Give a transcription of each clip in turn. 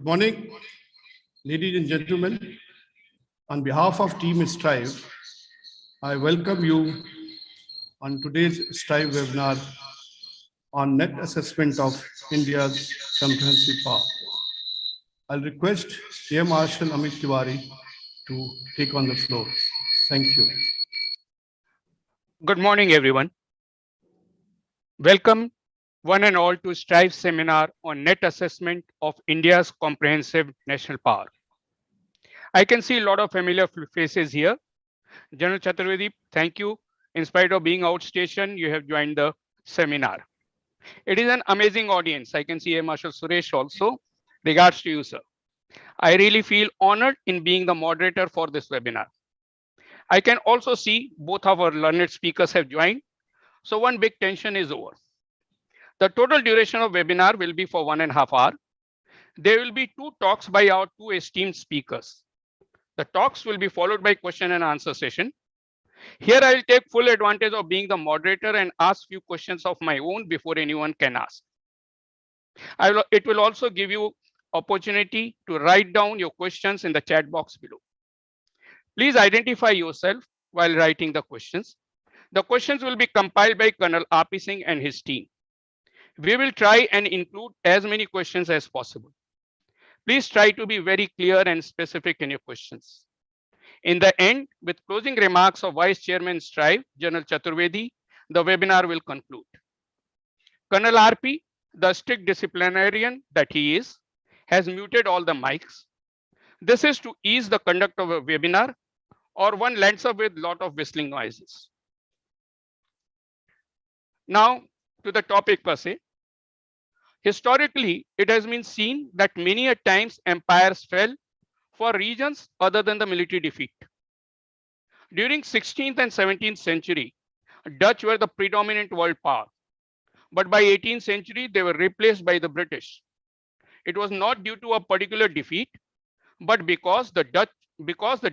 Good morning, ladies and gentlemen. On behalf of Team Strive, I welcome you on today's Strive webinar on net assessment of India's comprehensive power. I'll request Air Mshl Amit Tiwari to take on the floor. Thank you. Good morning, everyone. Welcome one and all to Strive seminar on net assessment of India's comprehensive national power. I can see a lot of familiar faces here. General Chaturvedi, thank you. In spite of being outstation, you have joined the seminar. It is an amazing audience. I can see Air Marshal Suresh also. Regards to you, sir. I really feel honored in being the moderator for this webinar. I can also see both of our learned speakers have joined. So one big tension is over. The total duration of webinar will be for 1.5 hours. There will be 2 talks by our 2 esteemed speakers. The talks will be followed by question and answer session. Here I will take full advantage of being the moderator and ask few questions of my own before anyone can ask. It will also give you opportunity to write down your questions in the chat box below. Please identify yourself while writing the questions. The questions will be compiled by Colonel R.P. Singh and his team. We will try and include as many questions as possible. Please try to be very clear and specific in your questions. In the end, with closing remarks of Vice Chairman Strive, General Chaturvedi, the webinar will conclude. Colonel RP, the strict disciplinarian that he is, has muted all the mics. This is to ease the conduct of a webinar, or one lands up with a lot of whistling noises. Now to the topic per se. Historically, it has been seen that many a times empires fell for reasons other than the military defeat. During 16th and 17th century, Dutch were the predominant world power. But by 18th century, they were replaced by the British. It was not due to a particular defeat, but because the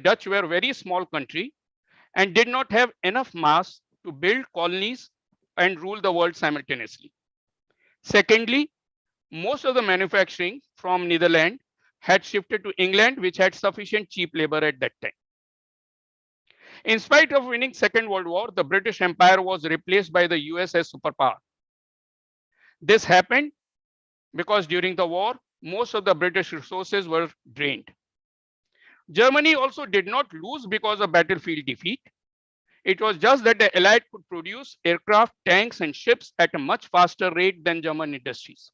Dutch were a very small country and did not have enough mass to build colonies and rule the world simultaneously. Secondly, most of the manufacturing from Netherlands had shifted to England, which had sufficient cheap labor at that time. In spite of winning Second World War, the British Empire was replaced by the US as superpower. This happened because during the war, most of the British resources were drained. Germany also did not lose because of battlefield defeat. It was just that the Allied could produce aircraft, tanks, and ships at a much faster rate than German industries.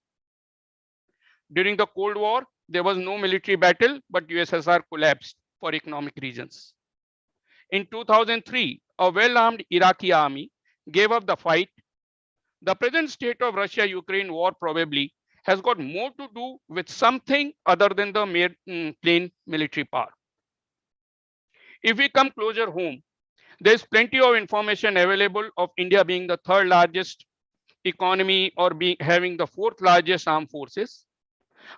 During the Cold War, there was no military battle, but USSR collapsed for economic reasons. In 2003, a well-armed Iraqi army gave up the fight. The present state of Russia-Ukraine war probably has got more to do with something other than the mere plain military power. If we come closer home, there's plenty of information available of India being the 3rd largest economy or having the 4th largest armed forces.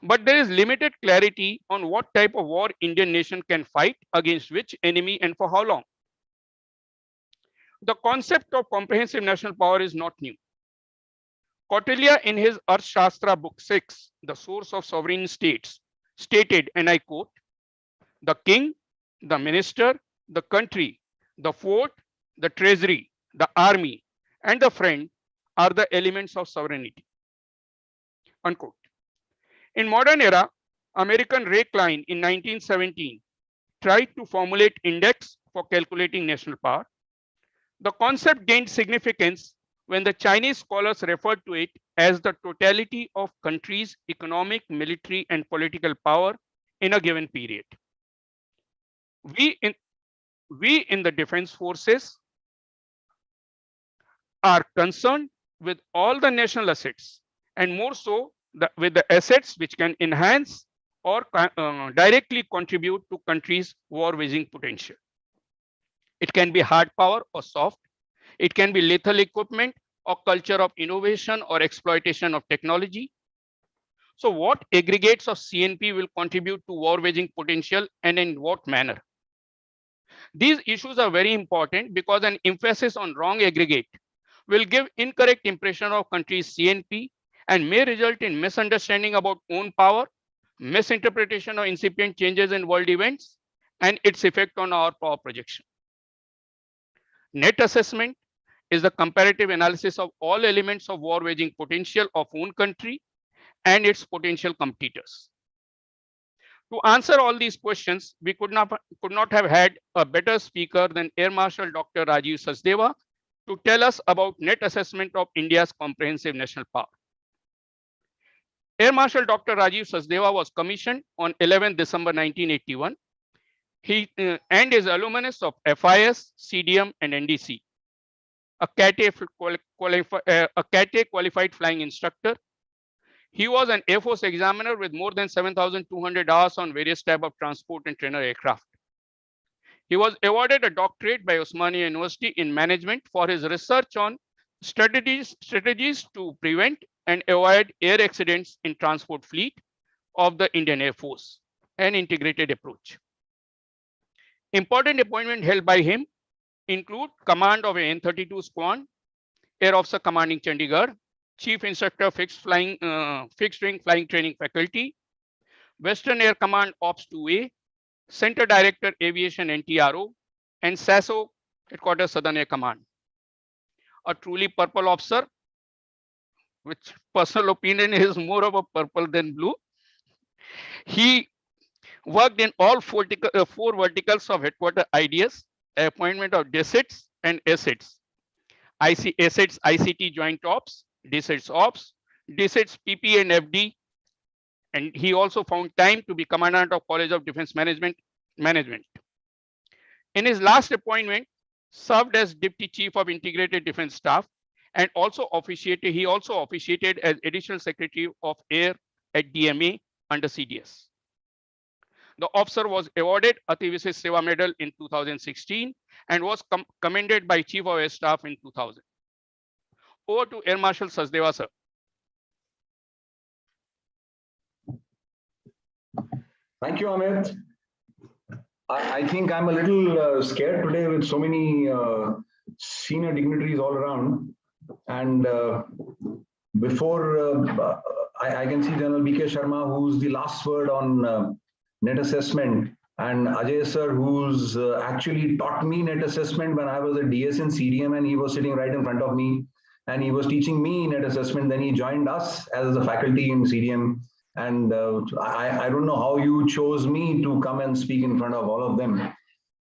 But there is limited clarity on what type of war Indian nation can fight against which enemy and for how long. The concept of comprehensive national power is not new. Kautilya in his Arthashastra book 6, The Source of Sovereign States, stated, and I quote, "The king, the minister, the country, the fort, the treasury, the army, and the friend are the elements of sovereignty." Unquote. In modern era, American Ray Klein in 1917 tried to formulate index for calculating national power. The concept gained significance when the Chinese scholars referred to it as the totality of countries' economic, military, and political power in a given period. We in the defense forces are concerned with all the national assets, and more so with the assets which can enhance or directly contribute to countries' war-waging potential. It can be hard power or soft. It can be lethal equipment or culture of innovation or exploitation of technology. So what aggregates of CNP will contribute to war-waging potential and in what manner? These issues are very important because an emphasis on wrong aggregate will give incorrect impression of country's CNP and may result in misunderstanding about own power, misinterpretation of incipient changes in world events, and its effect on our power projection. Net assessment is the comparative analysis of all elements of war waging potential of own country and its potential competitors. To answer all these questions, we could not have had a better speaker than Air Marshal Dr. Rajeev Sachdeva to tell us about net assessment of India's comprehensive national power. Air Marshal Dr. Rajeev Sachdeva was commissioned on 11 December 1981. He and is alumnus of FIS, CDM, and NDC. A CAT qualified flying instructor. He was an Air Force examiner with more than 7,200 hours on various types of transport and trainer aircraft. He was awarded a doctorate by Osmania University in management for his research on strategies to prevent and avoid air accidents in transport fleet of the Indian Air Force, an integrated approach. Important appointment held by him include command of an N-32 Squadron, Air Officer commanding Chandigarh, Chief Instructor fixed wing flying training faculty, Western Air Command Ops 2A, Center Director Aviation NTRO, and SASO Headquarters Southern Air Command. A truly purple officer, which personal opinion is more of a purple than blue. He worked in all four verticals of headquarter IDS, appointment of DSITs and ASITs. ASITs ICT Joint Ops, DSITs Ops, DSITs PP and FD, and he also found time to be Commandant of College of Defense Management. In his last appointment, served as Deputy Chief of Integrated Defense Staff, and he also officiated as Additional Secretary of Air at DMA under CDS. The officer was awarded Ati Visesh Seva Medal in 2016 and was commended by Chief of Air Staff in 2000. Over to Air Marshal Sachdeva, sir. Thank you, Amit. I think I'm a little scared today with so many senior dignitaries all around. And before I can see General BK Sharma, who's the last word on net assessment, and Ajay sir, who's actually taught me net assessment when I was a DS in CDM, and he was sitting right in front of me, and he was teaching me net assessment. Then he joined us as a faculty in CDM. And I don't know how you chose me to come and speak in front of all of them.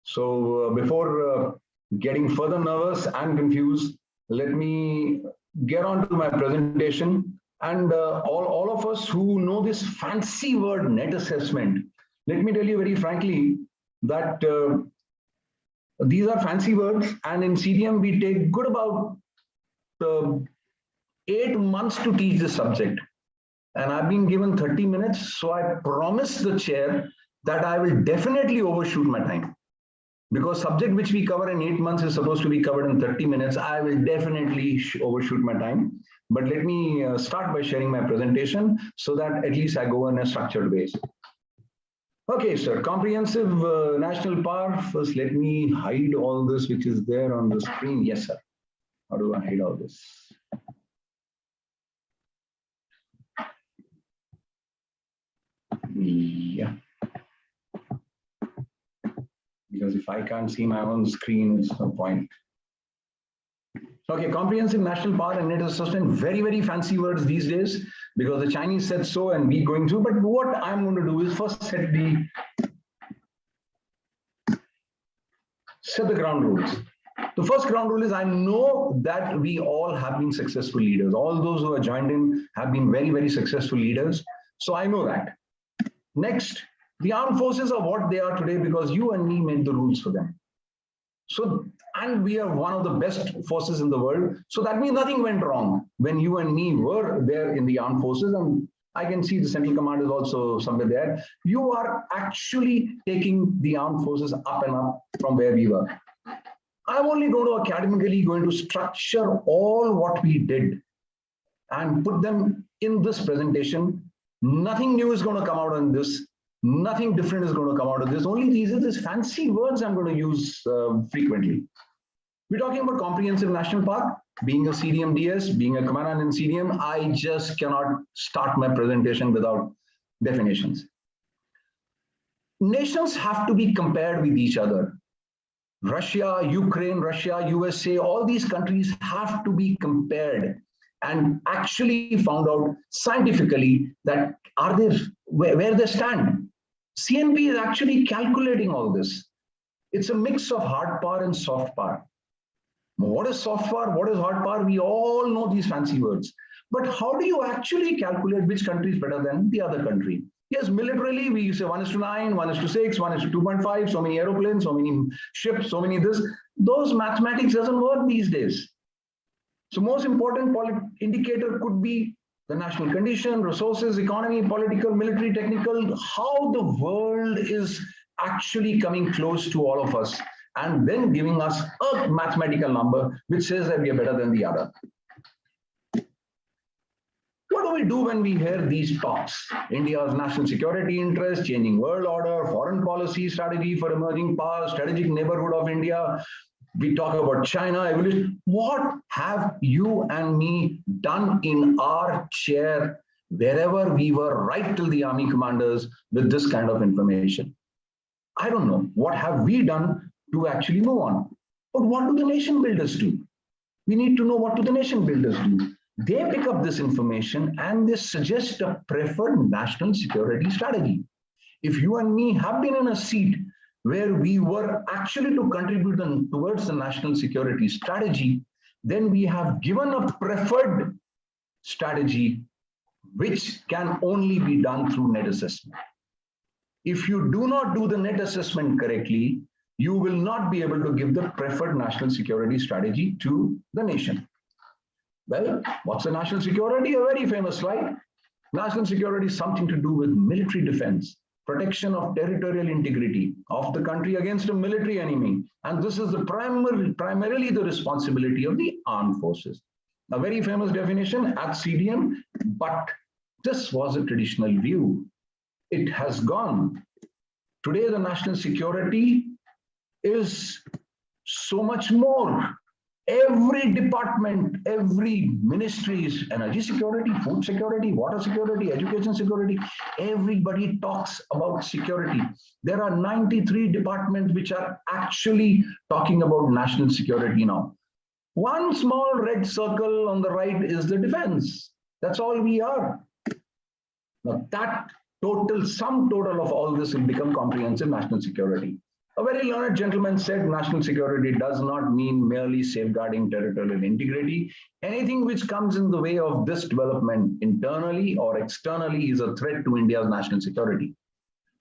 So before getting further nervous and confused, let me get on to my presentation. And all of us who know this fancy word net assessment, let me tell you very frankly that these are fancy words. And in CDM, we take good about 8 months to teach this subject. And I've been given 30 minutes. So I promised the chair that I will definitely overshoot my time. Because subject which we cover in 8 months is supposed to be covered in 30 minutes. I will definitely overshoot my time. But let me start by sharing my presentation so that at least I go in a structured way. Okay, sir, comprehensive national power. First, let me hide all this which is there on the screen. Yes, sir. How do I hide all this? Yeah. Because if I can't see my own screen, it's no point. Okay, comprehensive national power and net assessment, very, very fancy words these days because the Chinese said so and we going through. But what I'm going to do is first set the ground rules. The first ground rule is I know that we all have been successful leaders. All those who are joined in have been very, very successful leaders. So I know that. Next, the armed forces are what they are today because you and me made the rules for them. So, and we are one of the best forces in the world. So that means nothing went wrong when you and me were there in the armed forces. And I can see the Central Command is also somewhere there. You are actually taking the armed forces up and up from where we were. I'm only academically going to structure all what we did and put them in this presentation. Nothing new is going to come out on this. Nothing different is going to come out of this. Only these are these fancy words I'm going to use frequently. We're talking about comprehensive national park. Being a CDM DS, being a commandant in CDM, I just cannot start my presentation without definitions. Nations have to be compared with each other. Russia, Ukraine, Russia, USA, all these countries have to be compared and actually found out scientifically that are they where they stand. CNP is actually calculating all this. It's a mix of hard power and soft power. What is soft power? What is hard power? We all know these fancy words. But how do you actually calculate which country is better than the other country? Yes, militarily, we say 1:9, 1:6, 1:2.5, so many aeroplanes, so many ships, so many this. Those mathematics doesn't work these days. So most important indicator could be the national condition, resources, economy, political, military, technical, how the world is actually coming close to all of us and then giving us a mathematical number which says that we are better than the other. What do we do when we hear these talks? India's national security interest, changing world order, foreign policy strategy for emerging powers, strategic neighborhood of India. We talk about China, evolution. What have you and me done in our chair, wherever we were right till the army commanders with this kind of information? I don't know. What have we done to actually move on? But what do the nation builders do? We need to know what do the nation builders do. They pick up this information and they suggest a preferred national security strategy. If you and me have been in a seat where we were actually to contribute towards the national security strategy, then we have given a preferred strategy which can only be done through net assessment. If you do not do the net assessment correctly, you will not be able to give the preferred national security strategy to the nation. Well, what's the national security? A very famous slide. National security is something to do with military defense, protection of territorial integrity of the country against a military enemy. And this is the primarily the responsibility of the armed forces. A very famous definition at CDM, but this was a traditional view. It has gone. Today, the national security is so much more. Every department, every ministry is energy security, food security, water security, education security. Everybody talks about security. There are 93 departments which are actually talking about national security now. One small red circle on the right is the defense. That's all we are. Now that sum total of all this will become comprehensive national security. A very learned gentleman said national security does not mean merely safeguarding territorial integrity. Anything which comes in the way of this development internally or externally is a threat to India's national security.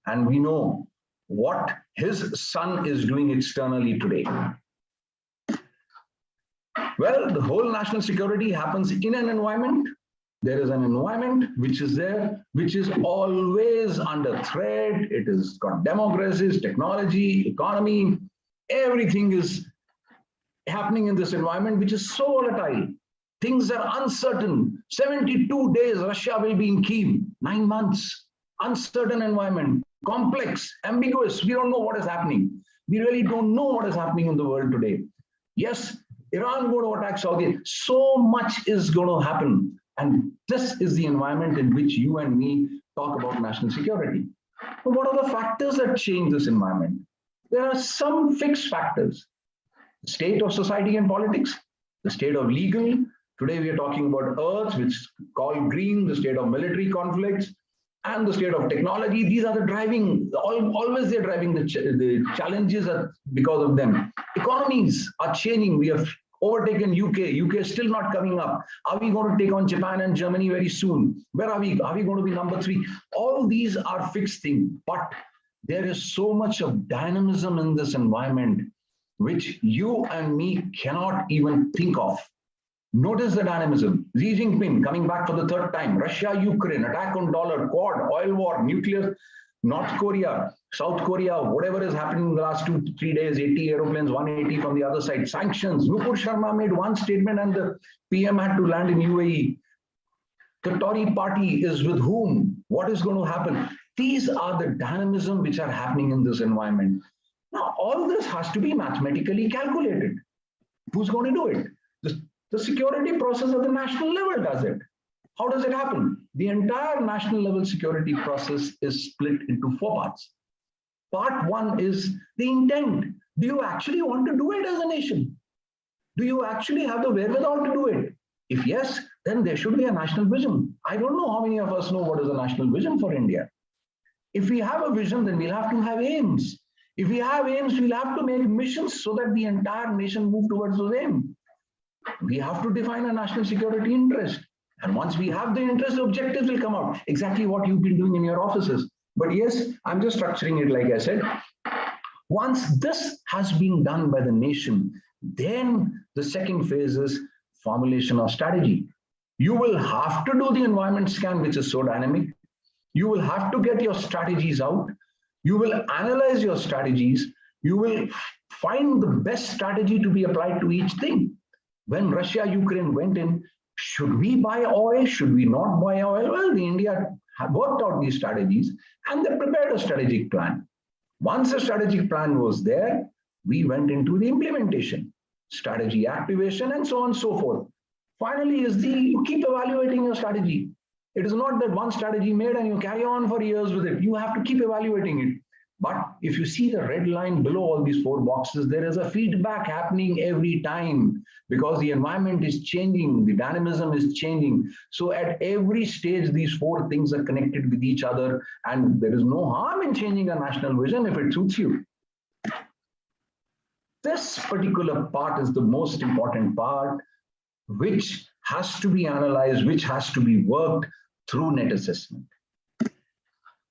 And we know what his son is doing externally today. Well, the whole national security happens in an environment. There is an environment which is there, which is always under threat. It has got democracies, technology, economy. Everything is happening in this environment, which is so volatile. Things are uncertain. 72 days, Russia will be in Kyiv. 9 months. Uncertain environment. Complex, ambiguous. We don't know what is happening. We really don't know what is happening in the world today. Yes, Iran going to attack Saudi. So much is going to happen. And this is the environment in which you and me talk about national security. But what are the factors that change this environment? There are some fixed factors. The state of society and politics, the state of legal. Today we are talking about Earth, which is called green, the state of military conflicts, and the state of technology. These are the driving, always they're driving the challenges because of them. Economies are changing. We have overtaken UK. UK is still not coming up. Are we going to take on Japan and Germany very soon? Where are we? Are we going to be number 3? All these are fixed things, but there is so much of dynamism in this environment, which you and me cannot even think of. Notice the dynamism. Xi Jinping coming back for the 3rd time. Russia, Ukraine, attack on dollar, Quad, oil war, nuclear, North Korea, South Korea, whatever is happening in the last 2-3 days, 80 aeroplanes, 180 from the other side, sanctions. Nupur Sharma made one statement and the PM had to land in UAE. The Tory party is with whom? What is going to happen? These are the dynamism which are happening in this environment. Now, all this has to be mathematically calculated. Who's going to do it? The security process at the national level does it. How does it happen? The entire national level security process is split into 4 parts. Part 1 is the intent. Do you actually want to do it as a nation? Do you actually have the wherewithal to do it? If yes, then there should be a national vision. I don't know how many of us know what is a national vision for India. If we have a vision, then we'll have to have aims. If we have aims, we'll have to make missions so that the entire nation move towards those aims. We have to define a national security interest. And once we have the interest, the objectives will come out. Exactly what you've been doing in your offices. But yes, I'm just structuring it like I said. Once this has been done by the nation, then the second phase is formulation of strategy. You will have to do the environment scan, which is so dynamic. You will have to get your strategies out. You will analyze your strategies. You will find the best strategy to be applied to each thing. When Russia, Ukraine went in, should we buy oil? Should we not buy oil? Well, the India worked out these strategies and they prepared a strategic plan. Once the strategic plan was there, we went into the implementation, strategy activation, and so on and so forth. Finally, you keep evaluating your strategy. It is not that one strategy made and you carry on for years with it. You have to keep evaluating it. But if you see the red line below all these 4 boxes, there is a feedback happening every time because the environment is changing, the dynamism is changing. So at every stage, these 4 things are connected with each other, and there is no harm in changing a national vision if it suits you. This particular part is the most important part, which has to be analyzed, which has to be worked through net assessment.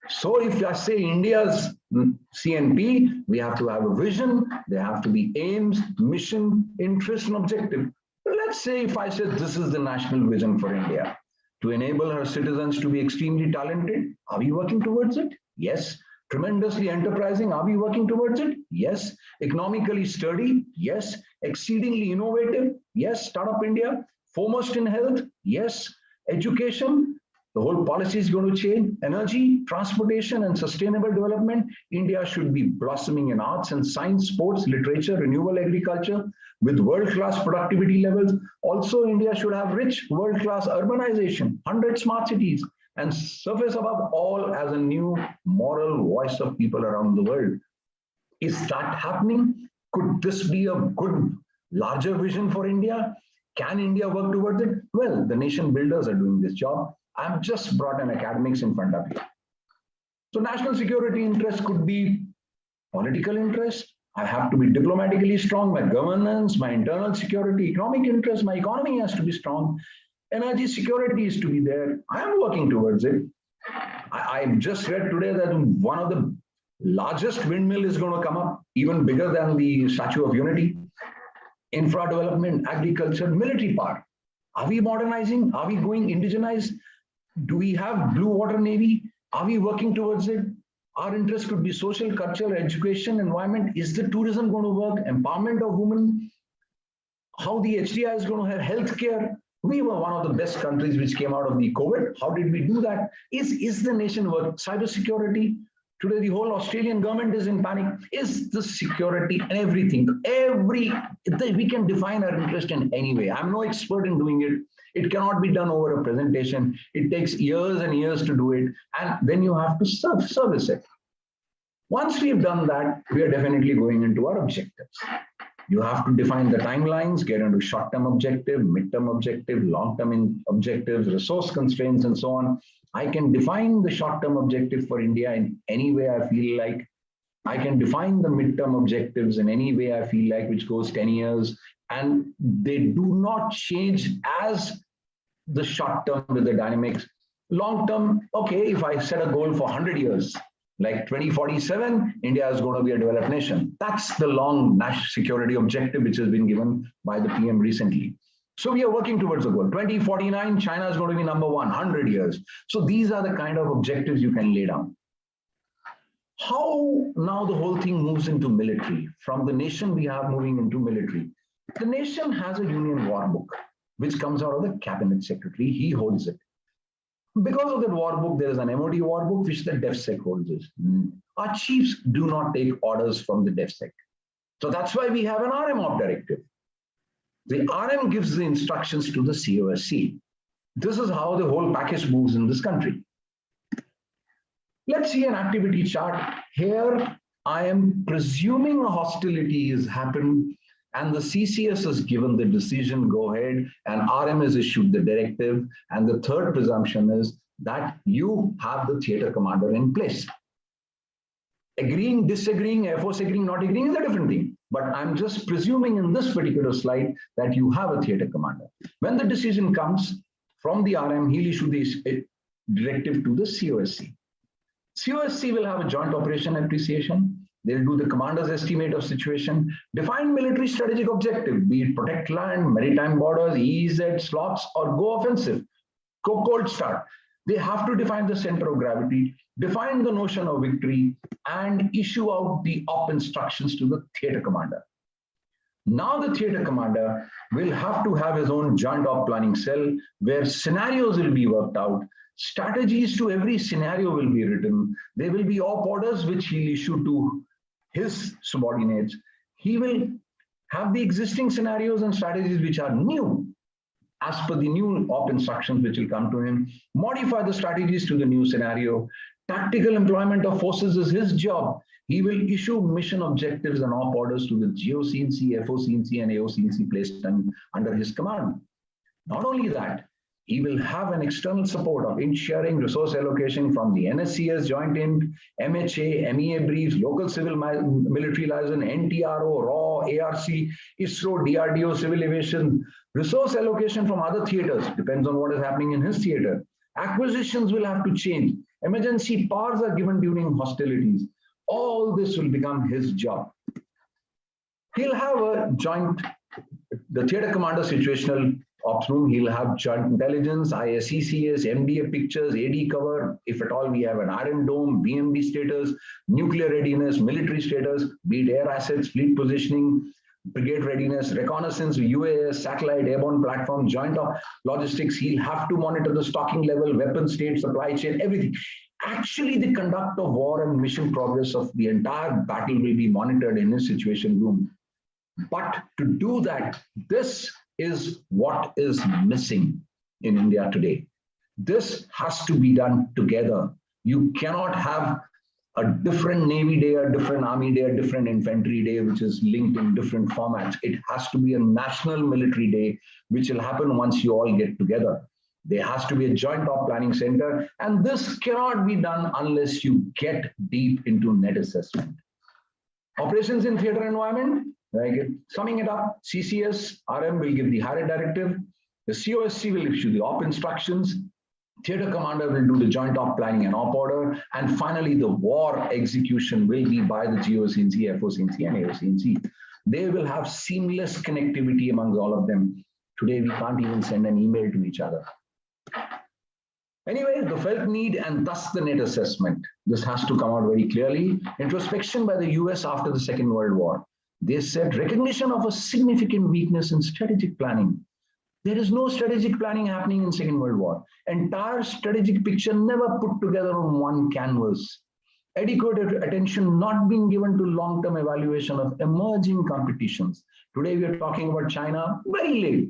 So if I say India's CNP, we have to have a vision, there have to be aims, mission, interest, and objective. Let's say if I said this is the national vision for India, to enable her citizens to be extremely talented, are we working towards it? Yes. Tremendously enterprising, are we working towards it? Yes. Economically sturdy? Yes. Exceedingly innovative? Yes. Startup India? Foremost in health? Yes. Education? The whole policy is going to change. Energy, transportation, and sustainable development. India should be blossoming in arts and science, sports, literature, renewable agriculture with world-class productivity levels. Also, India should have rich world-class urbanization, 100 smart cities, and surface above all as a new moral voice of people around the world. Is that happening? Could this be a good, larger vision for India? Can India work towards it? Well, the nation builders are doing this job. I've just brought an academics in front of you. So national security interest could be political interest. I have to be diplomatically strong. My governance, my internal security, economic interest, my economy has to be strong. Energy security is to be there. I am working towards it. I just read today that one of the largest windmill is going to come up, even bigger than the Statue of Unity. Infra development, agriculture, military power. Are we modernizing? Are we going indigenized? Do we have blue water navy? Are we working towards it? Our interest could be social, cultural, education, environment. Is the tourism going to work? Empowerment of women? How the HDI is going to have healthcare? We were one of the best countries which came out of the COVID. How did we do that? Is the nation work? Cybersecurity? Today, the whole Australian government is in panic. Is the security and everything? We can define our interest in any way. I'm no expert in doing it. It cannot be done over a presentation. It takes years and years to do it. And then you have to service it. Once we've done that, we are definitely going into our objectives. You have to define the timelines, get into short-term objective, mid-term objective, long-term objectives, resource constraints, and so on. I can define the short-term objective for India in any way I feel like. I can define the mid-term objectives in any way I feel like, which goes 10 years. And they do not change as the short-term with the dynamics. Long-term, okay, if I set a goal for 100 years, like 2047, India is going to be a developed nation. That's the long national security objective which has been given by the PM recently. So we are working towards the goal. 2049, China is going to be number 1, 100 years. So these are the kind of objectives you can lay down. How now the whole thing moves into military? From the nation we have moving into military. The nation has a union war book, which comes out of the cabinet secretary. He holds it. Because of that war book, there is an MOD war book, which the DefSec holds it. Our chiefs do not take orders from the DefSec. So that's why we have an RM op directive. The RM gives the instructions to the COSC. This is how the whole package moves in this country. Let's see an activity chart. Here, I am presuming a hostility has happened and the CCS has given the decision, go ahead, and RM has issued the directive. And the third presumption is that you have the theater commander in place. Agreeing, disagreeing, Air Force agreeing, not agreeing is a different thing. But I'm just presuming in this particular slide that you have a theater commander. When the decision comes from the RM, he'll issue the directive to the COSC. COSC will have a joint operation appreciation. They'll do the commander's estimate of situation, define military strategic objective, be it protect land, maritime borders, EEZ, slots, or go offensive, go cold start. They have to define the center of gravity, define the notion of victory, and issue out the op instructions to the theater commander. Now the theater commander will have to have his own joint op planning cell where scenarios will be worked out. Strategies to every scenario will be written. There will be op orders which he'll issue to his subordinates. He will have the existing scenarios and strategies which are new as per the new op instructions which will come to him, modify the strategies to the new scenario. Tactical employment of forces is his job. He will issue mission objectives and op orders to the GOCNC, FOCNC, and AOCNC placed under his command. Not only that, he will have an external support of ensuring resource allocation from the NSCS, Joint Int, MHA, MEA briefs, local civil military liaison, NTRO, RAW, ARC, ISRO, DRDO, civil aviation, resource allocation from other theaters, depends on what is happening in his theater. Acquisitions will have to change. Emergency powers are given during hostilities. All this will become his job. He'll have a joint, the theater commander situational ops room, he'll have joint intelligence, ISCCS, MDA pictures, AD cover, if at all we have an Iron Dome, BMB status, nuclear readiness, military status, be it air assets, fleet positioning, brigade readiness, reconnaissance, UAS, satellite, airborne platform, joint logistics. He'll have to monitor the stocking level, weapon state, supply chain, everything. Actually, the conduct of war and mission progress of the entire battle will be monitored in his situation room. But to do that, this is what is missing in India today. This has to be done together. You cannot have a different Navy day, a different Army day, a different infantry day, which is linked in different formats. It has to be a national military day, which will happen once you all get together. There has to be a joint op planning center, and this cannot be done unless you get deep into net assessment. Operations in theater environment, summing it up, CCS, RM will give the higher directive, the COSC will issue the op instructions, theater commander will do the joint op planning and op order, and finally the war execution will be by the GOCNC, FOCNC, and AOCNC. They will have seamless connectivity among all of them. Today we can't even send an email to each other. Anyway, the felt need and thus the net assessment. This has to come out very clearly. Introspection by the US after the Second World War. They said recognition of a significant weakness in strategic planning. There is no strategic planning happening in Second World War. Entire strategic picture never put together on one canvas. Adequate attention not being given to long-term evaluation of emerging competitions. Today we are talking about China, very late.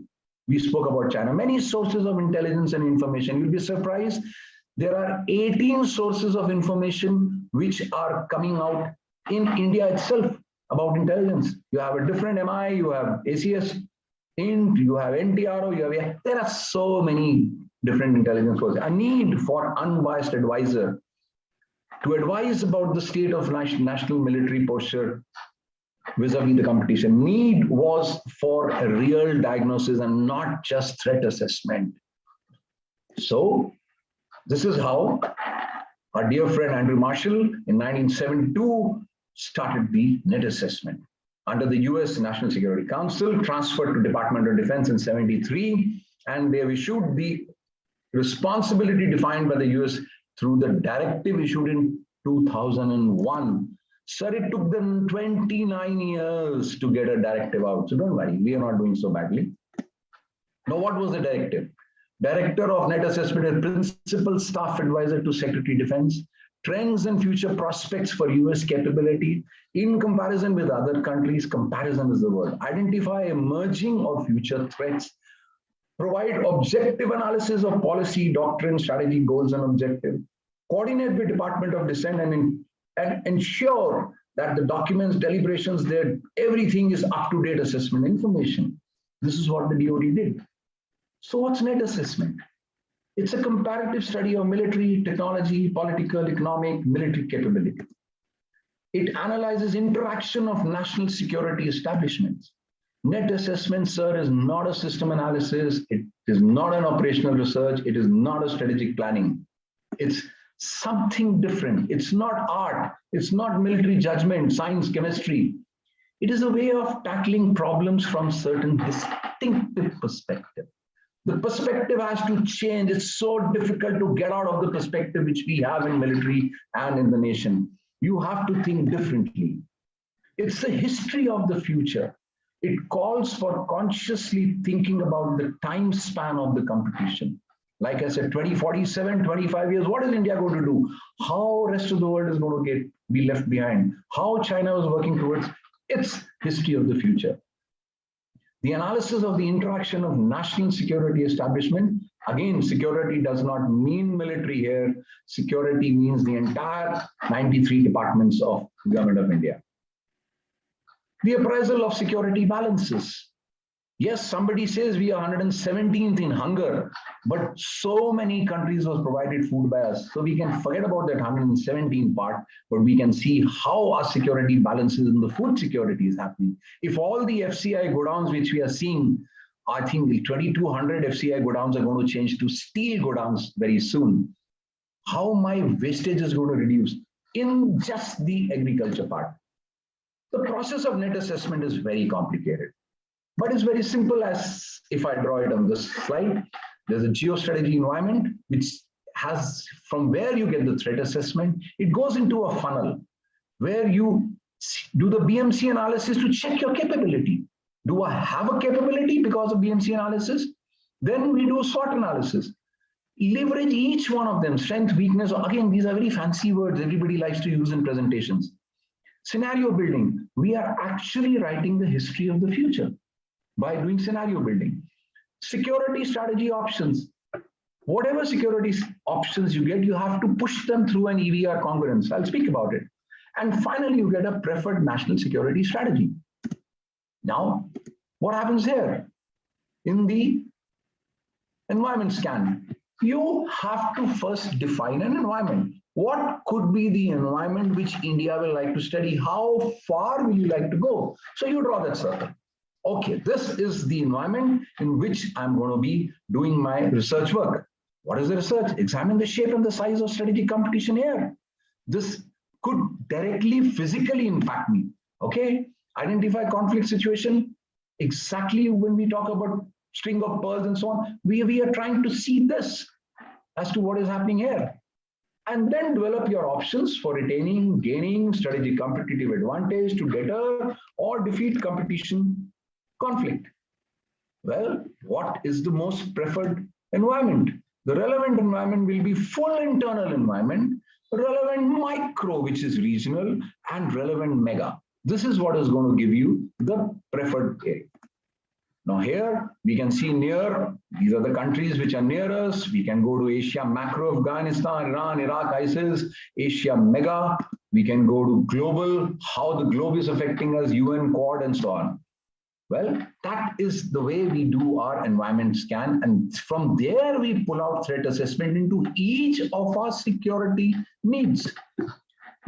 We spoke about China. Many sources of intelligence and information. You'll be surprised. There are 18 sources of information which are coming out in India itself about intelligence. You have a different MI, you have ACS, INT, you have NTRO, there are so many different intelligence sources. A need for unbiased advisor to advise about the state of national military posture vis-a-vis the competition. Need was for a real diagnosis and not just threat assessment. So this is how our dear friend Andrew Mshl in 1972 started the net assessment. Under the US National Security Council, transferred to Department of Defense in 73, and they have issued the responsibility defined by the US through the directive issued in 2001. Sir, it took them 29 years to get a directive out. So don't worry, we are not doing so badly. Now, what was the directive? Director of Net Assessment and Principal Staff Advisor to Secretary Defense. Trends and future prospects for US capability in comparison with other countries. Comparison is the word. Identify emerging or future threats. provide objective analysis of policy, doctrine, strategy, goals, and objective, coordinate with Department of Dissent and ensure that the documents, deliberations, there, everything is up-to-date assessment information. This is what the DoD did. So what's net assessment? It's a comparative study of military, technology, political, economic, military capability. It analyzes interaction of national security establishments. Net assessment, sir, is not a system analysis. It is not an operational research. It is not a strategic planning. It's something different. It's not art. It's not military judgment, science, chemistry. It is a way of tackling problems from certain distinctive perspective. The perspective has to change. It's so difficult to get out of the perspective which we have in military and in the nation. You have to think differently. It's the history of the future. It calls for consciously thinking about the time span of the competition. Like I said, 2047, 25 years, what is India going to do? How rest of the world is going to be left behind? How China is working towards its history of the future. The analysis of the interaction of national security establishment, again, security does not mean military here. Security means the entire 93 departments of the Government of India. The appraisal of security balances. Yes, somebody says we are 117th in hunger, but so many countries was provided food by us. So we can forget about that 117 part, but we can see how our security balances in the food security is happening. If all the FCI godowns which we are seeing, I think the 2,200 FCI godowns are going to change to steel godowns very soon. How my wastage is going to reduce in just the agriculture part. The process of net assessment is very complicated. But it's very simple as if I draw it on this slide. There's a geostrategy environment, which has from where you get the threat assessment. It goes into a funnel where you do the BMC analysis to check your capability. Do I have a capability because of BMC analysis? Then we do SWOT analysis. Leverage each one of them, strength, weakness. Again, these are very fancy words everybody likes to use in presentations. Scenario building. We are actually writing the history of the future by doing scenario building. Security strategy options. Whatever security options you get, you have to push them through an EVR congruence. I'll speak about it. And finally, you get a preferred national security strategy. Now, what happens here? In the environment scan, you have to first define an environment. What could be the environment which India will like to study? How far will you like to go? So you draw that circle. Okay, this is the environment in which I'm going to be doing my research work. What is the research? Examine the shape and the size of strategic competition here. This could directly physically impact me. Okay, identify conflict situation. Exactly when we talk about string of pearls and so on, we are trying to see this as to what is happening here. And then develop your options for retaining, gaining strategic competitive advantage to deter or defeat competition conflict. Well, what is the most preferred environment? The relevant environment will be full internal environment, relevant micro, which is regional, and relevant mega. This is what is going to give you the preferred area. Now here we can see near, these are the countries which are near us. We can go to Asia macro, Afghanistan, Iran, Iraq, ISIS, Asia mega. We can go to global, how the globe is affecting us, UN, Quad, and so on. Well, that is the way we do our environment scan. And from there, we pull out threat assessment into each of our security needs.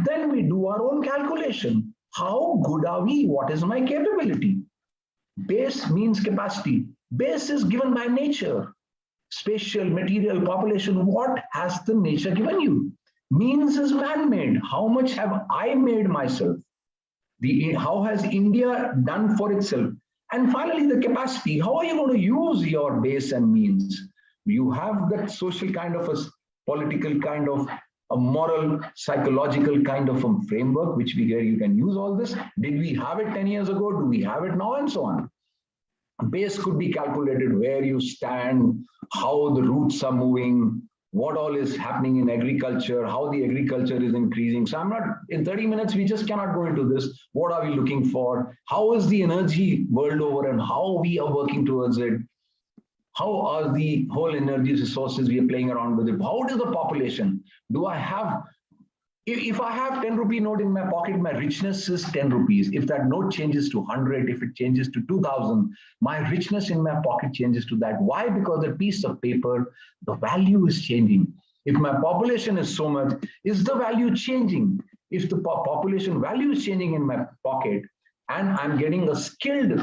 Then we do our own calculation. How good are we? What is my capability? Base means capacity. Base is given by nature. Spatial, material, population. What has the nature given you? Means is man-made. How much have I made myself? How has India done for itself? And finally, the capacity. How are you going to use your base and means? You have that social kind of a political kind of a moral, psychological kind of a framework, which you can use all this. Did we have it 10 years ago? Do we have it now? And so on. Base could be calculated where you stand, how the routes are moving, what all is happening in agriculture, how the agriculture is increasing. So I'm not, in 30 minutes, we just cannot go into this. What are we looking for? How is the energy world over and how we are working towards it? How are the whole energy resources we are playing around with it? How is the population? Do I have, if I have 10 rupee note in my pocket, my richness is 10 rupees. If that note changes to 100, if it changes to 2000, my richness in my pocket changes to that. Why? Because the piece of paper, the value is changing. If my population is so much, is the value changing? If the population value is changing in my pocket and I'm getting a skilled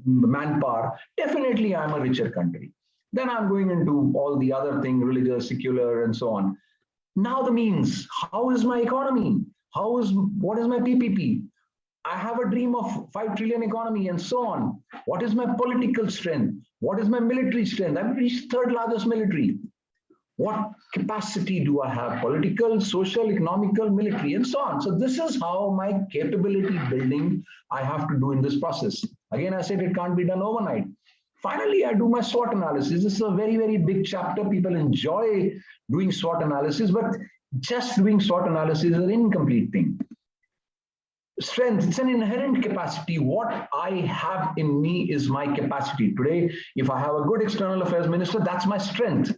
manpower, definitely I'm a richer country. Then I'm going into all the other things, religious, secular, and so on. Now the means, how is my economy? What is my PPP? I have a dream of 5 trillion economy and so on. What is my political strength? What is my military strength? I've reached third largest military. What capacity do I have? Political, social, economical, military, and so on. So this is how my capability building I have to do in this process. Again, I said it can't be done overnight. Finally, I do my SWOT analysis. This is a very, very big chapter. People enjoy doing SWOT analysis, but just doing SWOT analysis is an incomplete thing. Strength, it's an inherent capacity. What I have in me is my capacity. Today, if I have a good external affairs minister, that's my strength.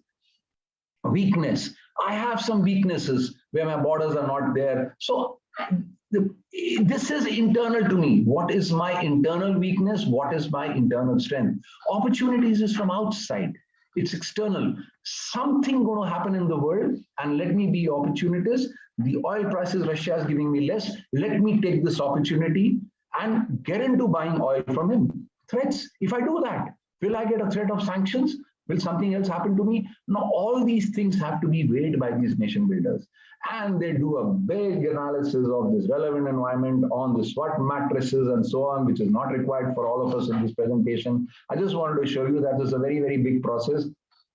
Weakness, I have some weaknesses where my borders are not there. So this is internal to me. What is my internal weakness? What is my internal strength? Opportunities is from outside. It's external. Something going to happen in the world, and let me be opportunist. The oil prices, Russia is giving me less. Let me take this opportunity and get into buying oil from him. Threats, if I do that, will I get a threat of sanctions? Will something else happen to me? No, all these things have to be weighed by these nation builders. And they do a big analysis of this relevant environment on the SWOT matrices and so on, which is not required for all of us in this presentation. I just wanted to show you that this is a very, very big process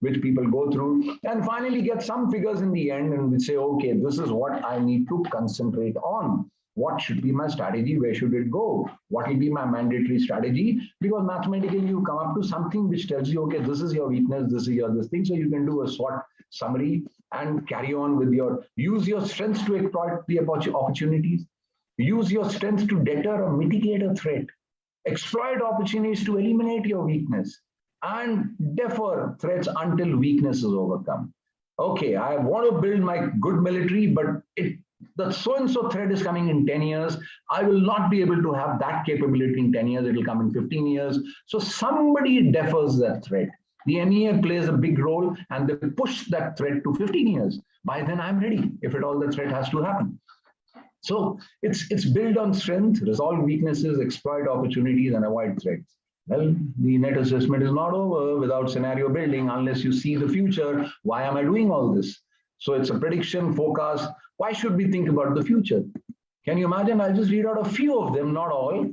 which people go through and finally get some figures in the end and we say, okay, this is what I need to concentrate on. What should be my strategy? Where should it go? What will be my mandatory strategy? Because mathematically, you come up to something which tells you, okay, this is your weakness, this is your this thing. So you can do a SWOT summary and carry on with use your strengths to exploit the opportunities. Use your strengths to deter or mitigate a threat. Exploit opportunities to eliminate your weakness. And defer threats until weakness is overcome. Okay, I want to build my good military, but the so-and-so threat is coming in 10 years. I will not be able to have that capability in 10 years. It will come in 15 years. So somebody defers that threat. The MEA plays a big role and they push that threat to 15 years. By then I'm ready, if at all the threat has to happen. So it's built on strength, resolve weaknesses, exploit opportunities, and avoid threats. Well, the net assessment is not over without scenario building unless you see the future. Why am I doing all this? So it's a prediction, forecast. Why should we think about the future? Can you imagine? I'll just read out a few of them, not all.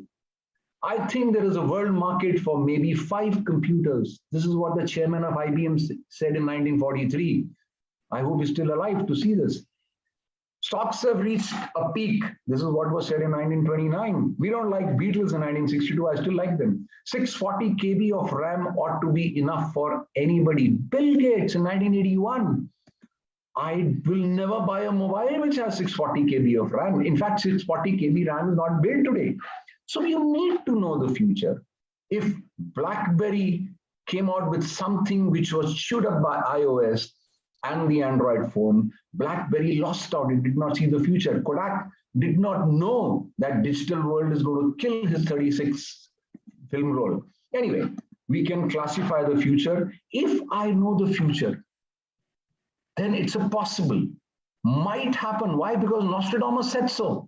I think there is a world market for maybe 5 computers. This is what the chairman of IBM said in 1943. I hope he's still alive to see this. Stocks have reached a peak. This is what was said in 1929. We don't like Beatles in 1962. I still like them. 640 KB of RAM ought to be enough for anybody. Bill Gates in 1981. I will never buy a mobile which has 640 KB of RAM. In fact, 640 KB RAM is not built today. So you need to know the future. If BlackBerry came out with something which was chewed up by iOS and the Android phone, BlackBerry lost out. It did not see the future. Kodak did not know that digital world is going to kill his 36 film roll. Anyway, we can classify the future. If I know the future, then it's a possible, might happen. Why? Because Nostradamus said so.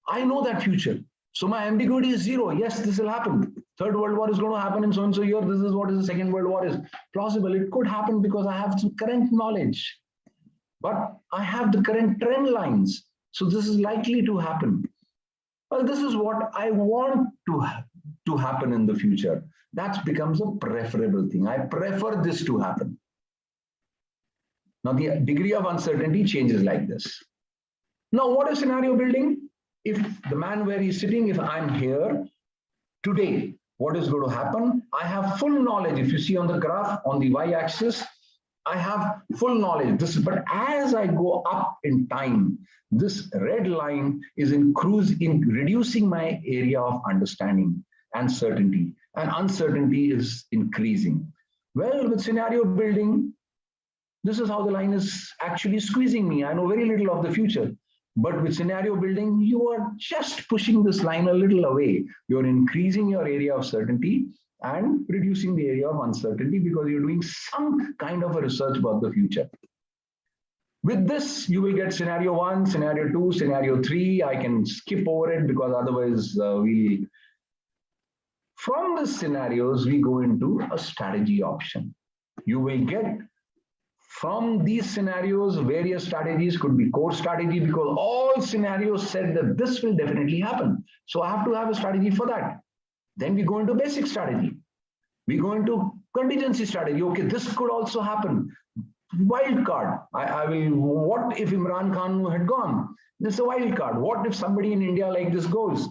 I know that future. So my ambiguity is 0. Yes, this will happen. Third World War is going to happen in so-and-so year. This is what is the Second World War is. Plausible. It could happen because I have some current knowledge. But I have the current trend lines. So this is likely to happen. Well, this is what I want to happen in the future. That becomes a preferable thing. I prefer this to happen. Now, the degree of uncertainty changes like this. Now, what is scenario building? If the man where he's sitting, if I'm here today, what is going to happen? I have full knowledge. If you see on the graph on the y-axis, I have full knowledge. But as I go up in time, this red line is reducing my area of understanding and certainty. and uncertainty is increasing. Well, with scenario building, this is how the line is actually squeezing me. I know very little of the future. But with scenario building, you are just pushing this line a little away. You're increasing your area of certainty and reducing the area of uncertainty because you're doing some kind of a research about the future. With this, you will get scenario 1, scenario 2, scenario 3. I can skip over it because otherwise from the scenarios, we go into a strategy option. You will get from these scenarios, various strategies could be core strategy because all scenarios said that this will definitely happen. So I have to have a strategy for that. Then we go into basic strategy. We go into contingency strategy. Okay, this could also happen. Wild card. What if Imran Khan had gone? This is a wild card. What if somebody in India like this goes?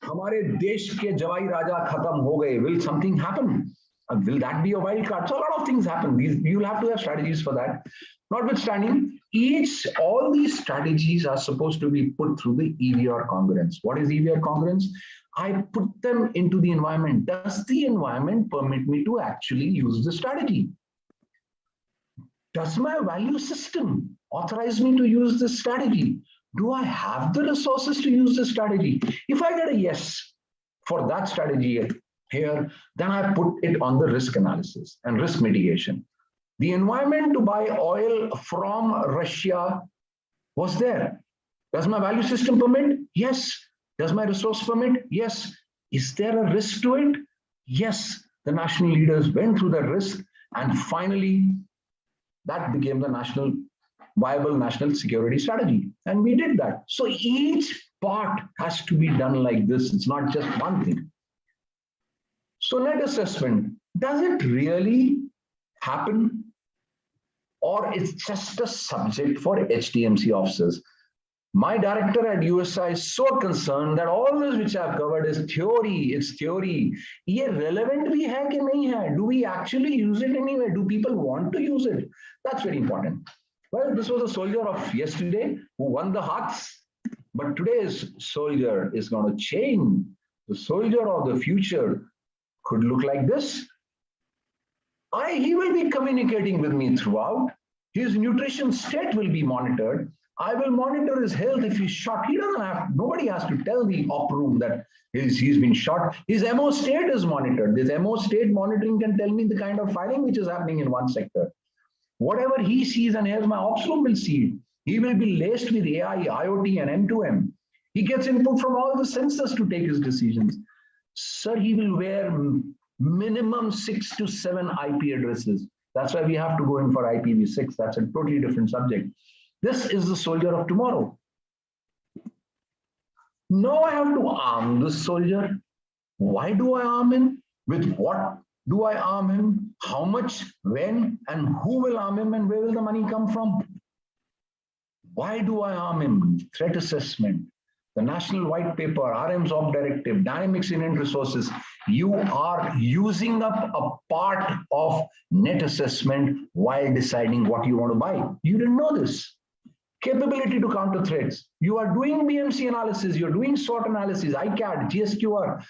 हमारे देश के जवाई राजा खत्म हो गए. Will something happen? Will that be a wild card? So a lot of things happen. You'll have to have strategies for that. Notwithstanding, all these strategies are supposed to be put through the EVR congruence. What is EVR congruence? I put them into the environment. Does the environment permit me to actually use the strategy? Does my value system authorize me to use this strategy? Do I have the resources to use this strategy? If I get a yes for that strategy here, then I put it on the risk analysis and risk mitigation. The environment to buy oil from Russia was there. Does my value system permit? Yes. Does my resource permit? Yes. Is there a risk to it? Yes. The national leaders went through that risk, and finally, that became the viable national security strategy. And we did that. So each part has to be done like this. It's not just one thing. So net assessment, does it really happen? Or it's just a subject for HTMC officers? My director at USI is so concerned that all this which I've covered is theory, it's theory. Ye relevant bhi hai ki nahi hai? Do we actually use it anywhere? Do people want to use it? That's very important. Well, this was a soldier of yesterday who won the hearts, but today's soldier is going to change. The soldier of the future could look like this. He will be communicating with me throughout. His nutrition state will be monitored. I will monitor his health if he's shot. Nobody has to tell the op room that he's been shot. His MO state is monitored. This MO state monitoring can tell me the kind of firing which is happening in one sector. Whatever he sees and hears, my ops room will see it. He will be laced with AI, IoT, and M2M. He gets input from all the sensors to take his decisions. Sir, he will wear minimum 6 to 7 IP addresses. That's why we have to go in for IPv6. That's a totally different subject. This is the soldier of tomorrow. Now I have to arm this soldier. Why do I arm him? With what do I arm him? How much, when, and who will arm him, and where will the money come from? Why do I arm him? Threat assessment, the National White Paper, RM's Op Directive, Dynamic Incident Resources. You are using up a part of net assessment while deciding what you want to buy. You didn't know this. Capability to counter threats. You are doing BMC analysis, you're doing SWOT analysis, ICAD, GSQR.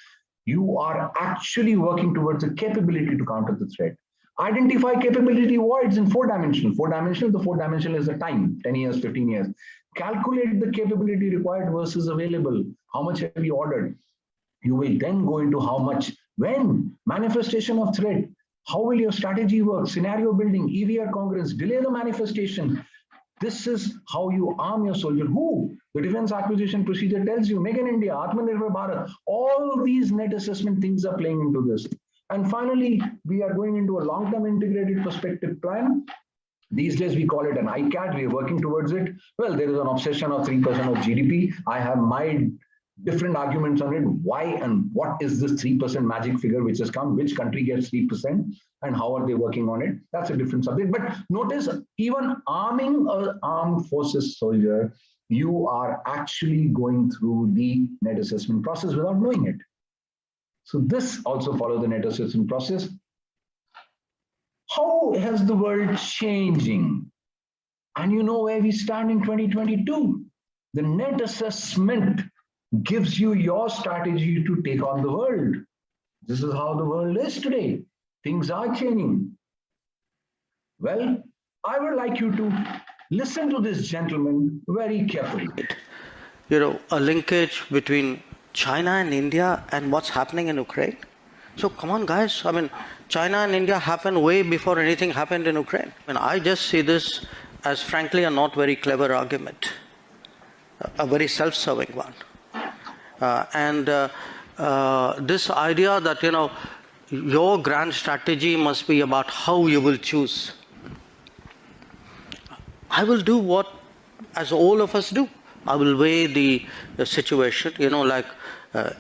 You are actually working towards a capability to counter the threat. Identify capability voids in 4-dimensional. The 4-dimensional is the time, 10 years, 15 years. Calculate the capability required versus available. How much have you ordered? You will then go into how much, when, manifestation of threat. How will your strategy work? Scenario building, EVR congruence, delay the manifestation. This is how you arm your soldier. Who? The defense acquisition procedure tells you, make in India, Atmanirbhar Bharat. All these net assessment things are playing into this. And finally, we are going into a long-term integrated perspective plan. These days, we call it an ICAD. We are working towards it. Well, there is an obsession of 3% of GDP. I have my different arguments on it. Why and what is this 3% magic figure which has come? Which country gets 3%? And how are they working on it? That's a different subject. But notice, even arming an armed forces soldier, you are actually going through the net assessment process without knowing it. So this also follows the net assessment process. How has the world changing? And you know where we stand in 2022. The net assessment gives you your strategy to take on the world. This is how the world is today. Things are changing. Well, I would like you to listen to this gentleman very carefully. A linkage between China and India and what's happening in Ukraine. So come on, guys. I mean, China and India happened way before anything happened in Ukraine. I mean, I just see this as frankly a not very clever argument, a very self-serving one. This idea that, your grand strategy must be about how you will choose. I will do what, as all of us do. I will weigh the situation,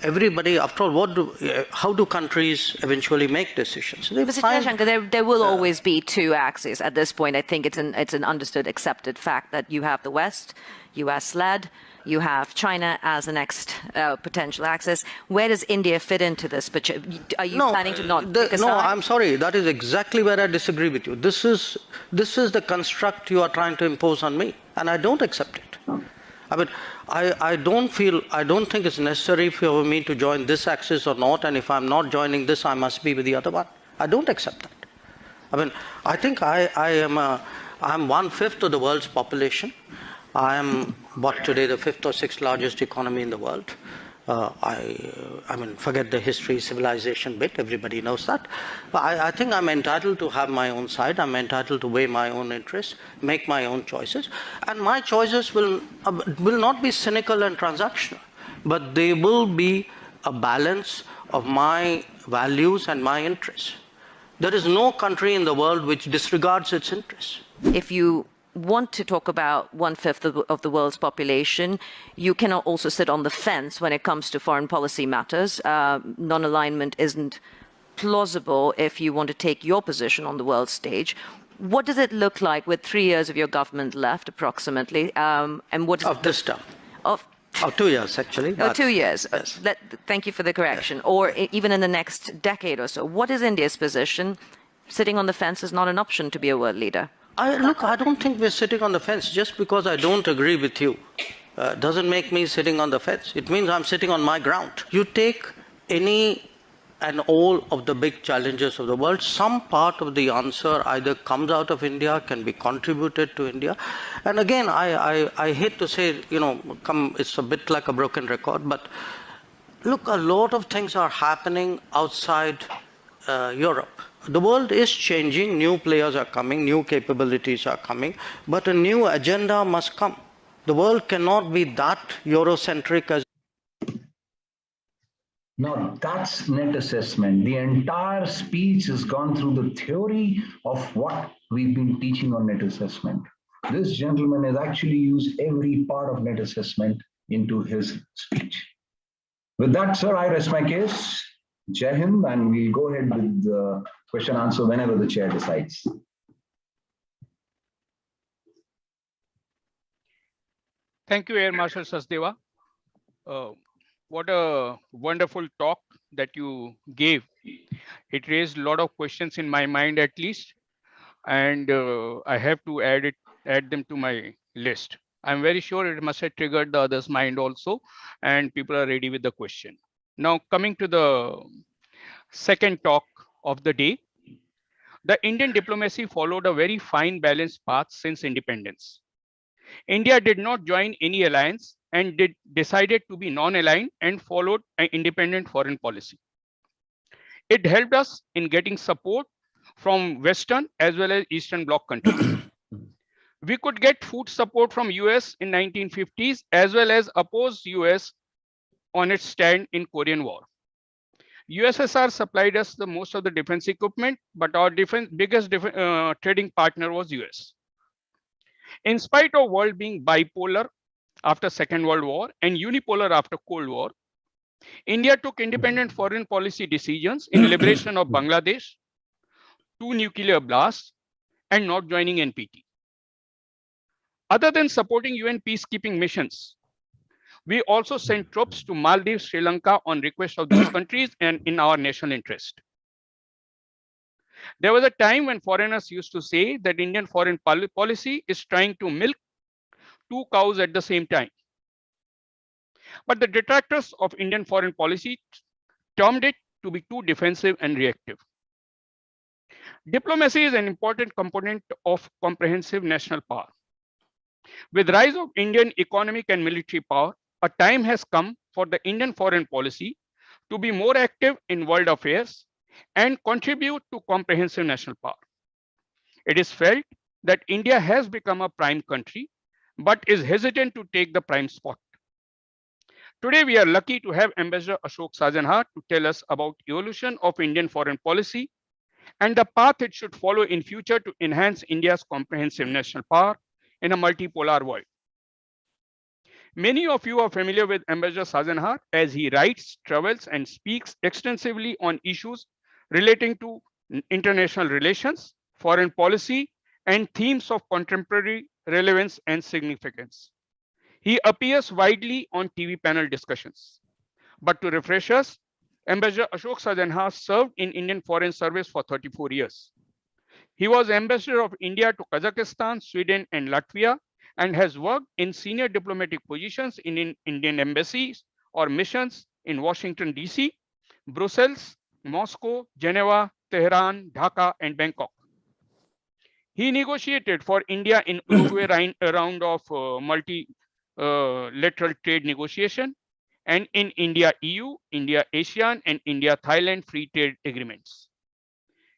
everybody, after all, how do countries eventually make decisions? Mr. Shankar, there will always be two axes at this point. I think it's an understood, accepted fact that you have the West, US-led, you have China as the next potential axis. Where does India fit into this? But are you planning to not pick a side? No, I'm sorry. That is exactly where I disagree with you. This is the construct you are trying to impose on me, and I don't accept it. I mean, I don't think it's necessary for me to join this axis or not, and if I'm not joining this, I must be with the other one. I don't accept that. I mean, I think I'm 1/5 of the world's population. I am, today, the 5th or 6th largest economy in the world. I mean, forget the history, civilization bit, everybody knows that. But I think I'm entitled to have my own side. I'm entitled to weigh my own interests, make my own choices. And my choices will not be cynical and transactional, but they will be a balance of my values and my interests. There is no country in the world which disregards its interests. If you want to talk about 1/5 of the world's population, you cannot also sit on the fence when it comes to foreign policy matters. Non-alignment isn't plausible if you want to take your position on the world stage. What does it look like with 3 years of your government left, approximately? And what of this term? Of 2 years, actually. Oh, 2 years. Yes. Thank you for the correction. Yes. Or even in the next decade or so. What is India's position? Sitting on the fence is not an option to be a world leader. I don't think we're sitting on the fence. Just because I don't agree with you doesn't make me sitting on the fence. It means I'm sitting on my ground. You take any and all of the big challenges of the world, some part of the answer either comes out of India, can be contributed to India. And again, I hate to say, it's a bit like a broken record, but look, a lot of things are happening outside Europe. The world is changing, new players are coming, new capabilities are coming, but a new agenda must come. The world cannot be that Eurocentric as. Now that's net assessment. The entire speech has gone through the theory of what we've been teaching on net assessment. This gentleman has actually used every part of net assessment into his speech. With that, sir, I rest my case. Jai Hind, and we'll go ahead with the question answer whenever the chair decides. Thank you, Air Mshl Sachdeva. What a wonderful talk that you gave. It raised a lot of questions in my mind, at least, and I have to add them to my list. I'm very sure it must have triggered the other's mind also, and people are ready with the question. Now, coming to the second talk of the day, the Indian diplomacy followed a very fine balanced path since independence. India did not join any alliance and decided to be non-aligned and followed an independent foreign policy. It helped us in getting support from Western as well as Eastern Bloc countries. We could get food support from US in 1950s as well as oppose US on its stand in Korean War. USSR supplied us the most of the defense equipment, but our biggest trading partner was US. In spite of world being bipolar after Second World War and unipolar after Cold War, India took independent foreign policy decisions in liberation of Bangladesh, 2 nuclear blasts, and not joining NPT. Other than supporting UN peacekeeping missions, we also sent troops to Maldives, Sri Lanka on request of those countries and in our national interest. There was a time when foreigners used to say that Indian foreign policy is trying to milk 2 cows at the same time. But the detractors of Indian foreign policy termed it to be too defensive and reactive. Diplomacy is an important component of comprehensive national power. With rise of Indian economic and military power, a time has come for the Indian foreign policy to be more active in world affairs and contribute to comprehensive national power. It is felt that India has become a prime country, but is hesitant to take the prime spot. Today, we are lucky to have Ambassador Ashok Sajjanhar to tell us about evolution of Indian foreign policy and the path it should follow in future to enhance India's comprehensive national power in a multipolar world. Many of you are familiar with Ambassador Sajjanhar as he writes, travels, and speaks extensively on issues relating to international relations, foreign policy, and themes of contemporary relevance and significance. He appears widely on TV panel discussions. But to refresh us, Ambassador Ashok Sajjanhar served in Indian Foreign Service for 34 years. He was Ambassador of India to Kazakhstan, Sweden, and Latvia, and has worked in senior diplomatic positions in Indian embassies or missions in Washington, D.C., Brussels, Moscow, Geneva, Tehran, Dhaka, and Bangkok. He negotiated for India in Uruguay round of multilateral trade negotiation, and in India-EU, India-ASEAN, and India-Thailand free trade agreements.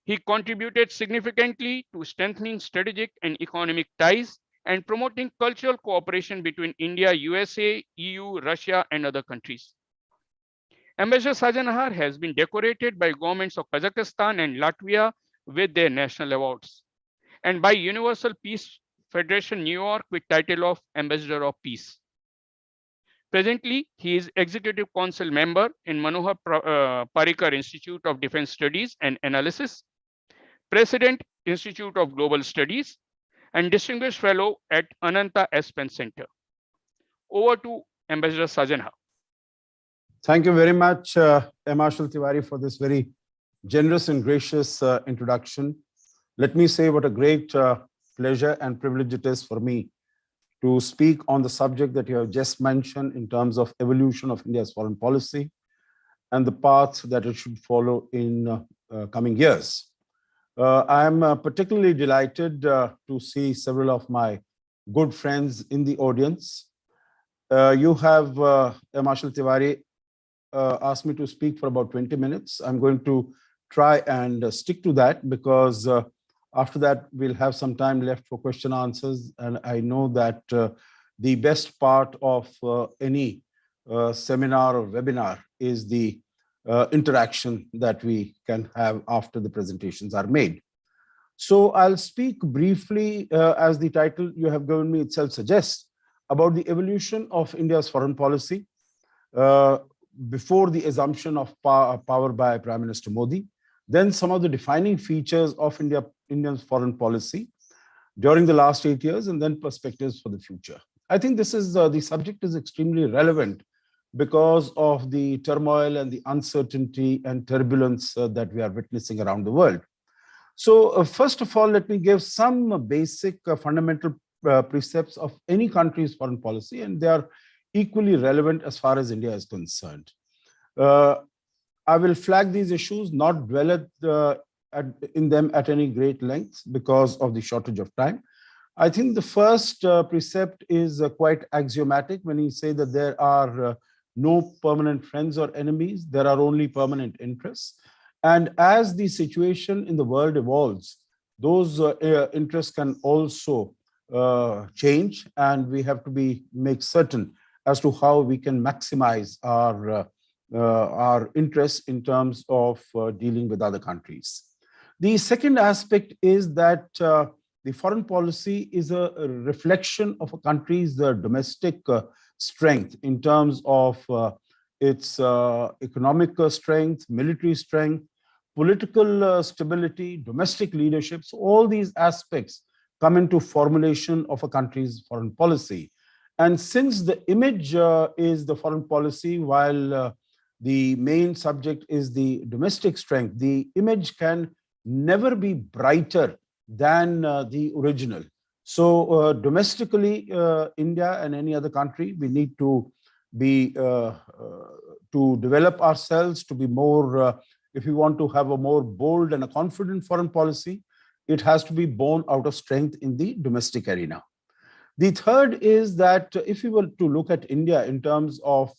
He contributed significantly to strengthening strategic and economic ties and promoting cultural cooperation between India, USA, EU, Russia, and other countries. Ambassador Sajjanhar has been decorated by governments of Kazakhstan and Latvia with their national awards, and by Universal Peace Federation New York with title of Ambassador of Peace. Presently, he is Executive Council member in Manohar Parrikar Institute of Defense Studies and Analysis, President, Institute of Global Studies, and Distinguished Fellow at Ananta S. Penn Center. Over to Ambassador Sajjanhar. Thank you very much, Mshl Tiwari, for this very generous and gracious introduction. Let me say what a great pleasure and privilege it is for me to speak on the subject that you have just mentioned in terms of evolution of India's foreign policy and the path that it should follow in coming years. I am particularly delighted to see several of my good friends in the audience. You have, Mshl Tiwari, asked me to speak for about 20 minutes. I'm going to try and stick to that because after that, we'll have some time left for question answers. And I know that the best part of any seminar or webinar is the interaction that we can have after the presentations are made. So I'll speak briefly, as the title you have given me itself suggests, about the evolution of India's foreign policy before the assumption of power by Prime Minister Modi, then some of the defining features of India's foreign policy during the last 8 years, and then perspectives for the future. I think this is the subject is extremely relevant because of the turmoil and the uncertainty and turbulence that we are witnessing around the world. So first of all, let me give some basic fundamental precepts of any country's foreign policy, and they are equally relevant as far as India is concerned. I will flag these issues, not dwell in them at any great length because of the shortage of time. I think the first precept is quite axiomatic when you say that there are no permanent friends or enemies, there are only permanent interests. And as the situation in the world evolves, those interests can also change, and we have to make certain as to how we can maximize our interests in terms of dealing with other countries. The second aspect is that the foreign policy is a reflection of a country's domestic strength in terms of its economic strength, military strength, political stability, domestic leadership. So all these aspects come into formulation of a country's foreign policy. And since the image is the foreign policy, while the main subject is the domestic strength, the image can never be brighter than the original. So domestically, India and any other country, we need to be to develop ourselves to be more if we want to have a more bold and a confident foreign policy, it has to be born out of strength in the domestic arena. The third is that if we were to look at India in terms of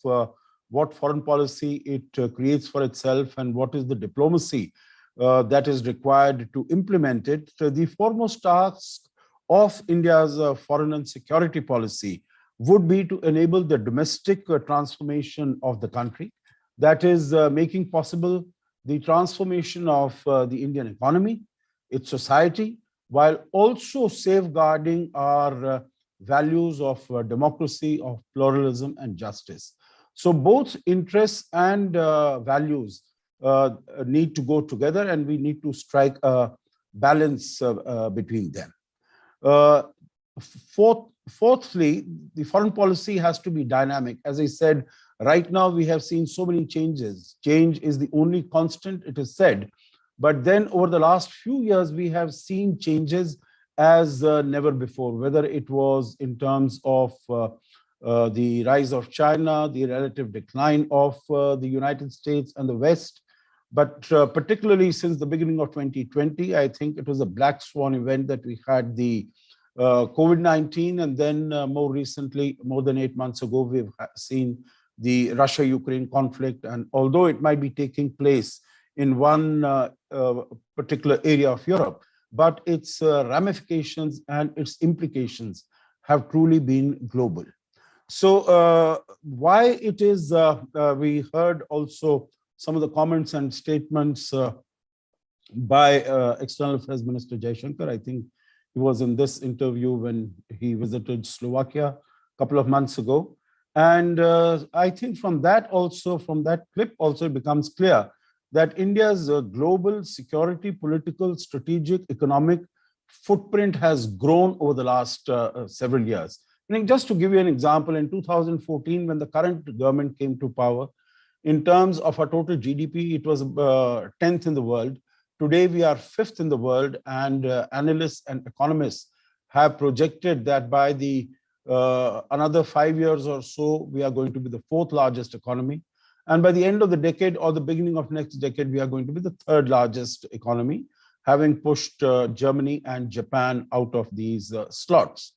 what foreign policy it creates for itself and what is the diplomacy that is required to implement it, the foremost task of India's foreign and security policy would be to enable the domestic transformation of the country. That is making possible the transformation of the Indian economy, its society, while also safeguarding our values of democracy, of pluralism and justice. So both interests and values need to go together, and we need to strike a balance between them. Fourthly, the foreign policy has to be dynamic. As I said, right now we have seen so many changes. Change is the only constant, it is said. But then over the last few years, we have seen changes as never before, whether it was in terms of the rise of China, the relative decline of the United States and the West. But particularly since the beginning of 2020, I think it was a black swan event that we had the COVID-19, and then more recently, more than 8 months ago, we've seen the Russia-Ukraine conflict. And although it might be taking place in one particular area of Europe, but its ramifications and its implications have truly been global. So why it is, we heard also some of the comments and statements by External Affairs Minister Jaishankar. I think he was in this interview when he visited Slovakia a couple of months ago. And I think from that clip also it becomes clear that India's global security, political, strategic, economic footprint has grown over the last several years. I mean, just to give you an example, in 2014, when the current government came to power, in terms of our total GDP, it was 10th in the world. Today, we are 5th in the world, and analysts and economists have projected that by the another 5 years or so, we are going to be the 4th largest economy. And by the end of the decade or the beginning of next decade, we are going to be the 3rd largest economy, having pushed Germany and Japan out of these slots.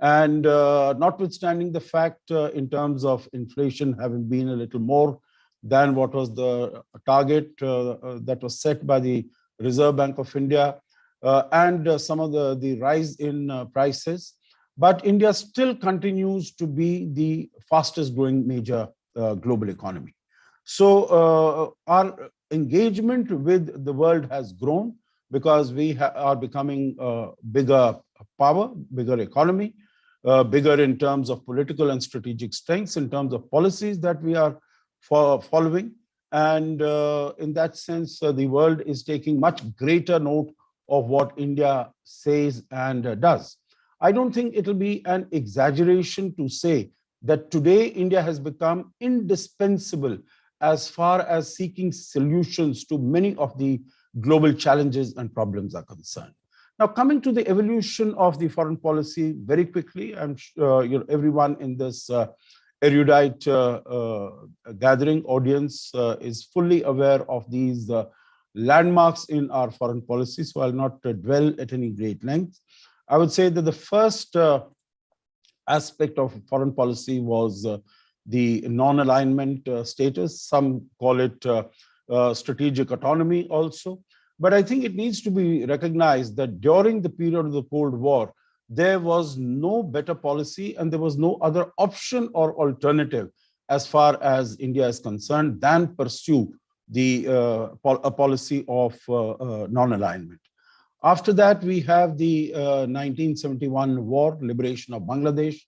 And notwithstanding the fact in terms of inflation having been a little more than what was the target that was set by the Reserve Bank of India and some of the rise in prices, but India still continues to be the fastest growing major global economy. So our engagement with the world has grown because we are becoming a bigger power, bigger economy, bigger in terms of political and strategic strengths, in terms of policies that we are following. And in that sense, the world is taking much greater note of what India says and does. I don't think it will be an exaggeration to say that today India has become indispensable as far as seeking solutions to many of the global challenges and problems are concerned. Now, coming to the evolution of the foreign policy very quickly, I'm sure everyone in this erudite gathering audience is fully aware of these landmarks in our foreign policy, so I'll not dwell at any great length. I would say that the first aspect of foreign policy was the non-alignment status. Some call it strategic autonomy also. But I think it needs to be recognized that during the period of the Cold War, there was no better policy and there was no other option or alternative as far as India is concerned than pursue the a policy of non-alignment. After that, we have the 1971 war, liberation of Bangladesh.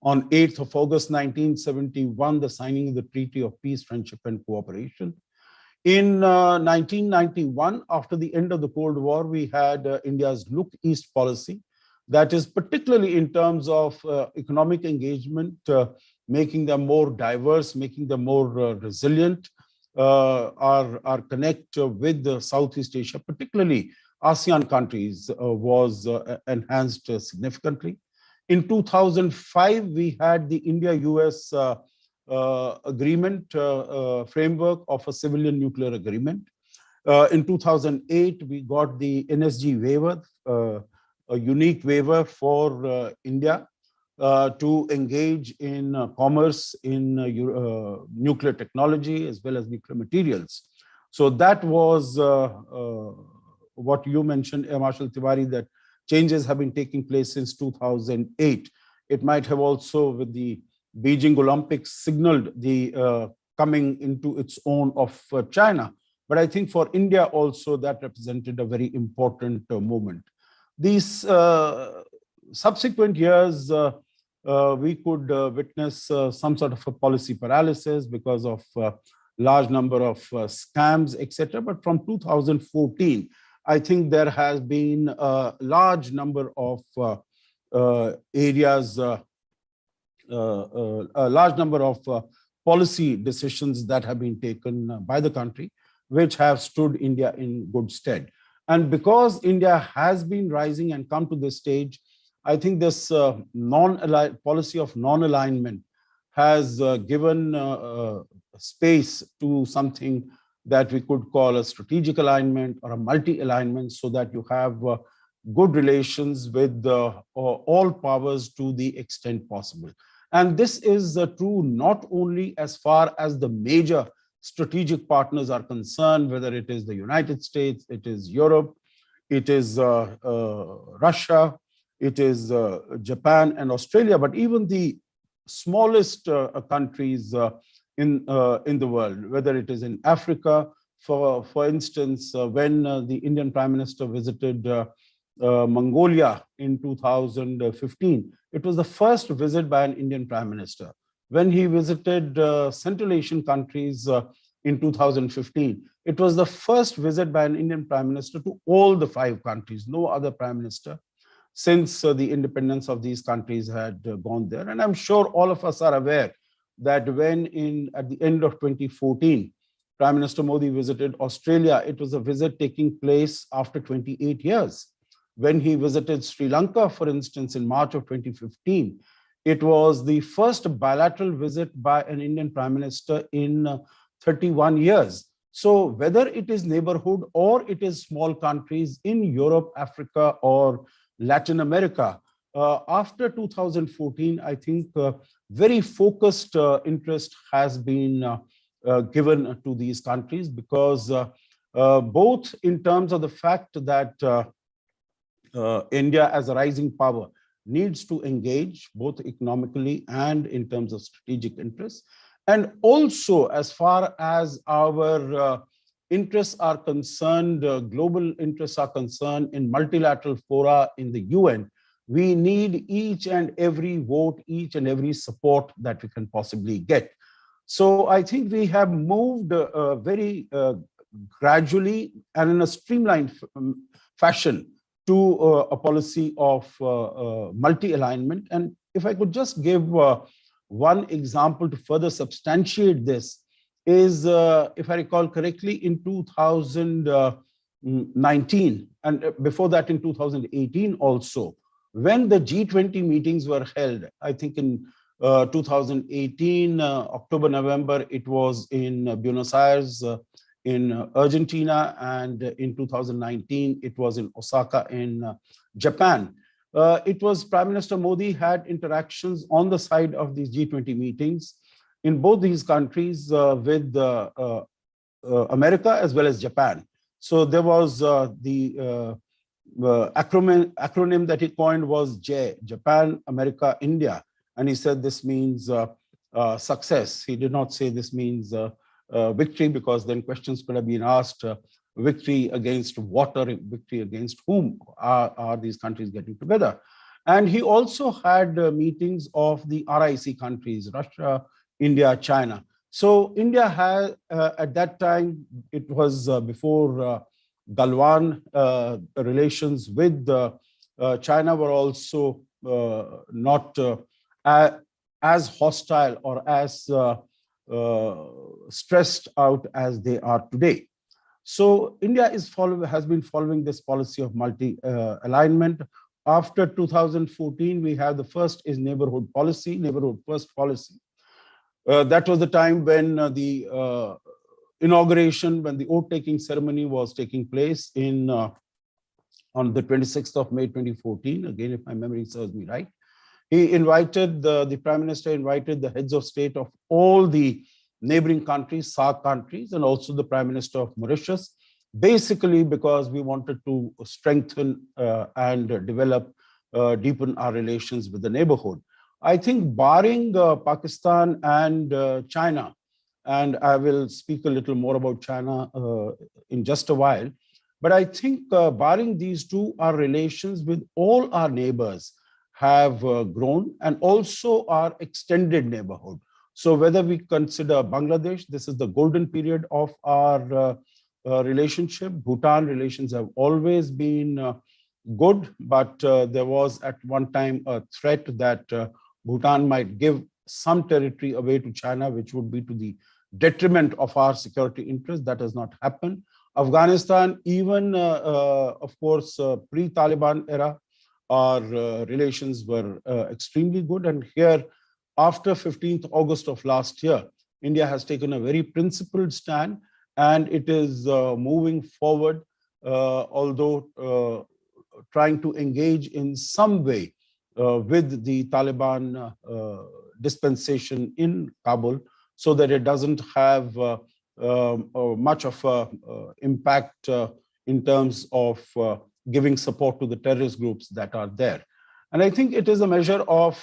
On 8th of August 1971, the signing of the Treaty of Peace, Friendship and Cooperation. In 1991, after the end of the Cold War, we had India's Look East policy. That is particularly in terms of economic engagement, making them more diverse, making them more resilient. Our connect with the Southeast Asia, particularly ASEAN countries, was enhanced significantly. In 2005, we had the India-US agreement framework of a civilian nuclear agreement. In 2008, we got the NSG waiver, a unique waiver for India to engage in commerce in nuclear technology as well as nuclear materials. So that was what you mentioned, Air Mshl Tiwari, that changes have been taking place since 2008. It might have also, with the Beijing Olympics, signaled the coming into its own of China. But I think for India also that represented a very important moment. These subsequent years, we could witness some sort of a policy paralysis because of large number of scams, etc. But from 2014, I think there has been a large number of areas, a large number of policy decisions that have been taken by the country, which have stood India in good stead. And because India has been rising and come to this stage, I think this policy of non-alignment has given space to something that we could call a strategic alignment or a multi-alignment, so that you have good relations with all powers to the extent possible. And this is true not only as far as the major strategic partners are concerned, whether it is the United States, it is Europe, it is Russia, it is Japan and Australia, but even the smallest countries in the world, whether it is in Africa. For instance, when the Indian Prime Minister visited Mongolia in 2015, it was the first visit by an Indian Prime Minister. When he visited Central Asian countries in 2015, it was the first visit by an Indian Prime Minister to all the 5 countries. No other Prime Minister since the independence of these countries had gone there. And I'm sure all of us are aware that when at the end of 2014, Prime Minister Modi visited Australia, it was a visit taking place after 28 years. When he visited Sri Lanka, for instance, in March of 2015, it was the first bilateral visit by an Indian Prime Minister in 31 years. So whether it is neighborhood or it is small countries in Europe, Africa, or Latin America, after 2014, I think very focused interest has been given to these countries, because both in terms of the fact that India as a rising power needs to engage both economically and in terms of strategic interests, and also as far as our interests are concerned, global interests are concerned in multilateral fora in the UN, we need each and every vote, each and every support that we can possibly get. So I think we have moved very gradually and in a streamlined fashion to a policy of multi-alignment. And if I could just give one example to further substantiate this, is, if I recall correctly, in 2019, and before that in 2018 also, when the G20 meetings were held, I think in 2018, October, November, it was in Buenos Aires, in Argentina, and in 2019, it was in Osaka in Japan. It was Prime Minister Modi had interactions on the side of these G20 meetings in both these countries with America as well as Japan. So there was the acronym that he coined was J, Japan, America, India. And he said this means success. He did not say this means victory, because then questions could have been asked, victory against what, or victory against whom are these countries getting together? And he also had meetings of the RIC countries, Russia, India, China. So India had, at that time, it was before Galwan, relations with China were also not as hostile or as stressed out as they are today. So India has been following this policy of multi-alignment. After 2014, we have the first is neighborhood policy, neighborhood first policy. That was the time when the inauguration, when the oath-taking ceremony was taking place on the 26th of May 2014, again, if my memory serves me right, he invited, the Prime Minister invited the heads of state of all the neighboring countries, SAARC countries, and also the Prime Minister of Mauritius, basically because we wanted to strengthen and develop, deepen our relations with the neighborhood. I think barring Pakistan and China, and I will speak a little more about China in just a while, but I think barring these two, our relations with all our neighbors have grown, and also our extended neighborhood. So whether we consider Bangladesh, this is the golden period of our relationship. Bhutan relations have always been good, but there was at one time a threat that Bhutan might give some territory away to China, which would be to the detriment of our security interests. That has not happened. Afghanistan, even of course, pre-Taliban era, our relations were extremely good. And here, after 15th August of last year, India has taken a very principled stand, and it is moving forward, although trying to engage in some way with the Taliban dispensation in Kabul, so that it doesn't have much of impact in terms of giving support to the terrorist groups that are there. And I think it is a measure of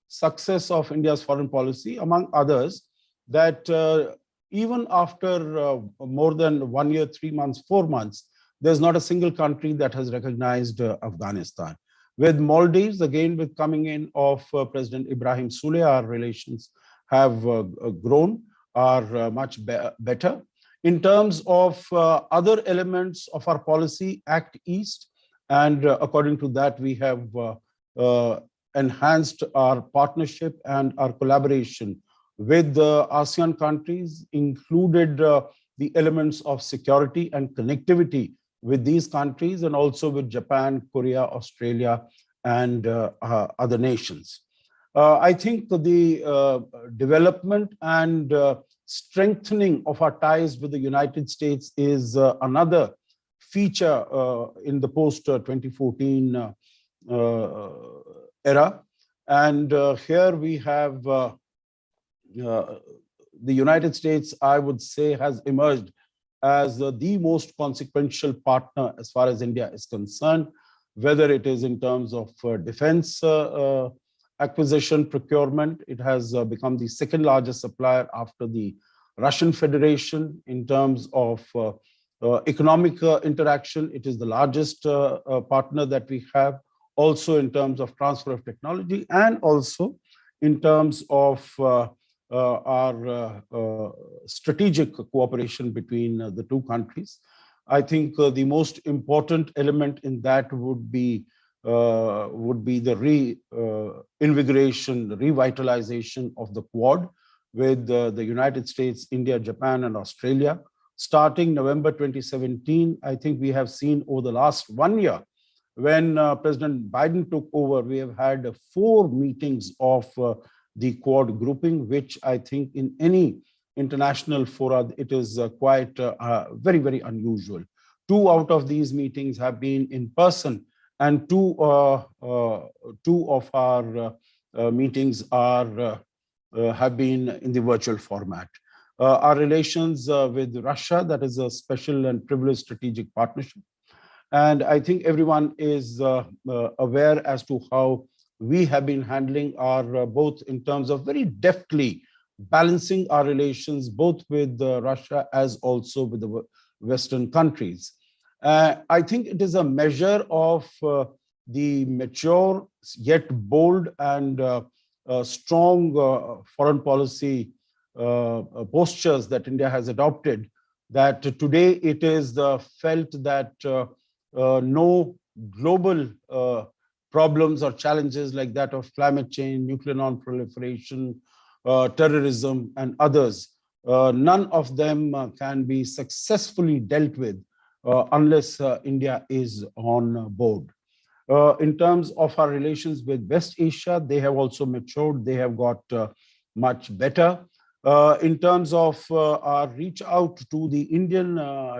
success of India's foreign policy, among others, that even after more than 1 year, 3 months, 4 months, there's not a single country that has recognized Afghanistan. With Maldives, again, with coming in of President Ibrahim Sooleh, our relations have grown, are much better. In terms of other elements of our policy, Act East, and according to that, we have enhanced our partnership and our collaboration with the ASEAN countries, included the elements of security and connectivity with these countries, and also with Japan, Korea, Australia, and other nations. I think the development and strengthening of our ties with the United States is another feature in the post-2014 era. And here we have the United States, I would say, has emerged as the most consequential partner as far as India is concerned, whether it is in terms of defense acquisition, procurement. It has become the second largest supplier after the Russian Federation. In terms of economic interaction, it is the largest partner that we have. Also in terms of transfer of technology, and also in terms of our strategic cooperation between the two countries. I think the most important element in that would be the reinvigoration, revitalization of the Quad with the United States, India, Japan, and Australia. Starting November 2017, I think we have seen over the last 1 year, when President Biden took over, we have had 4 meetings of the Quad grouping, which I think in any international fora, it is quite very, very unusual. 2 out of these meetings have been in person, and 2 of our meetings have been in the virtual format. Our relations with Russia, that is a special and privileged strategic partnership. And I think everyone is aware as to how we have been handling our, both in terms of very deftly balancing our relations, both with Russia as also with the Western countries. I think it is a measure of the mature yet bold and strong foreign policy postures that India has adopted, that today it is felt that no global problems or challenges like that of climate change, nuclear non-proliferation, terrorism, and others, none of them can be successfully dealt with unless India is on board. In terms of our relations with West Asia, they have also matured. They have got much better. In terms of our reach out to the Indian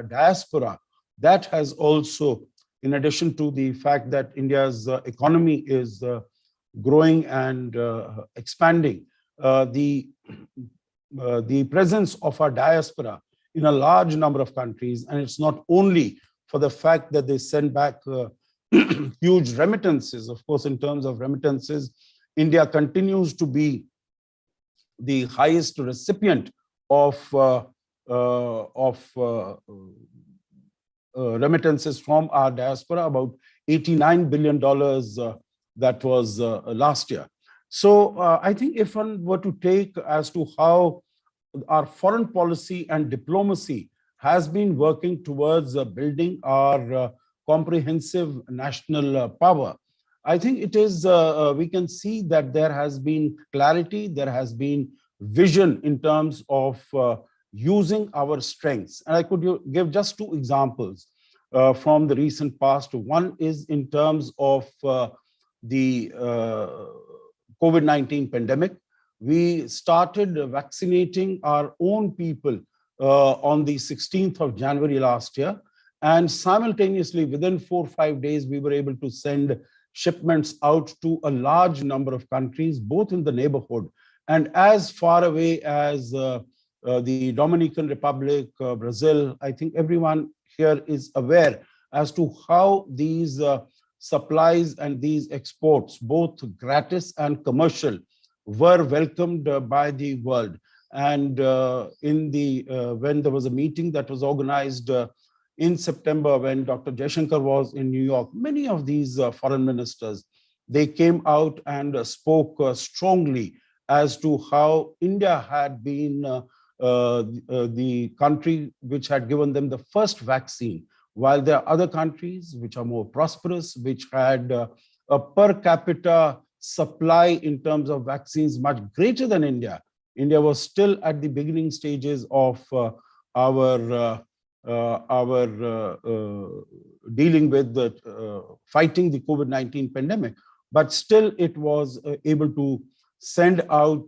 diaspora, that has also, in addition to the fact that India's economy is growing and expanding, the presence of our diaspora in a large number of countries, and it's not only for the fact that they send back huge remittances. Of course, in terms of remittances, India continues to be the highest recipient of remittances from our diaspora, about $89 billion that was last year. So I think if one were to take as to how our foreign policy and diplomacy has been working towards building our comprehensive national power, I think it is, we can see that there has been clarity, there has been vision in terms of using our strengths. And I could give just two examples from the recent past. One is in terms of the COVID-19 pandemic. We started vaccinating our own people on the 16th of January last year. And simultaneously, within 4 or 5 days, we were able to send shipments out to a large number of countries, both in the neighborhood and as far away as the Dominican Republic, Brazil. I think everyone here is aware as to how these supplies and these exports, both gratis and commercial, were welcomed by the world. And when there was a meeting that was organized in September, when Dr. Jaishankar was in New York, many of these foreign ministers, they came out and spoke strongly as to how India had been the country which had given them the first vaccine, while there are other countries which are more prosperous, which had a per capita supply in terms of vaccines much greater than India. India was still at the beginning stages of our dealing with fighting the COVID-19 pandemic, but still it was able to send out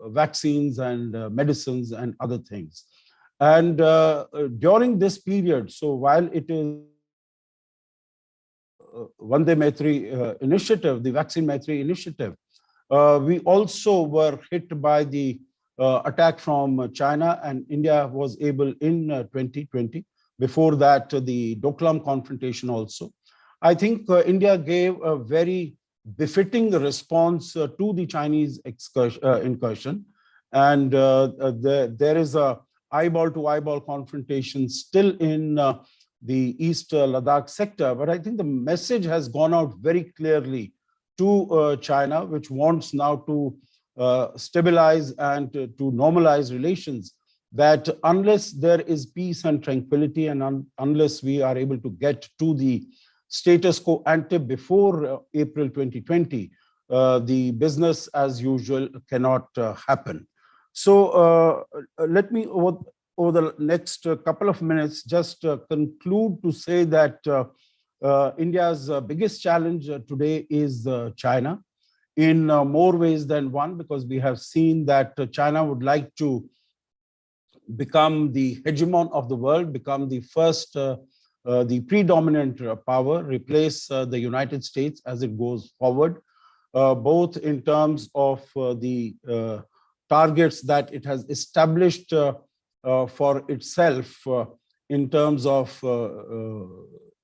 vaccines and medicines and other things. And during this period, so while it is Vande Maitri initiative, the Vaccine Maitri initiative, we also were hit by the attack from China, and India was able in 2020. Before that, the Doklam confrontation also. I think India gave a very befitting response to the Chinese incursion. And there is a eyeball-to-eyeball confrontation still in the East Ladakh sector. But I think the message has gone out very clearly to China, which wants now to stabilize and to normalize relations, that unless there is peace and tranquility, and unless we are able to get to the status quo ante before April 2020, the business as usual cannot happen. So let me, over the next couple of minutes, just conclude to say that India's biggest challenge today is China, in more ways than one, because we have seen that China would like to become the hegemon of the world, become the first, the predominant power, replace the United States as it goes forward, both in terms of the targets that it has established for itself in terms of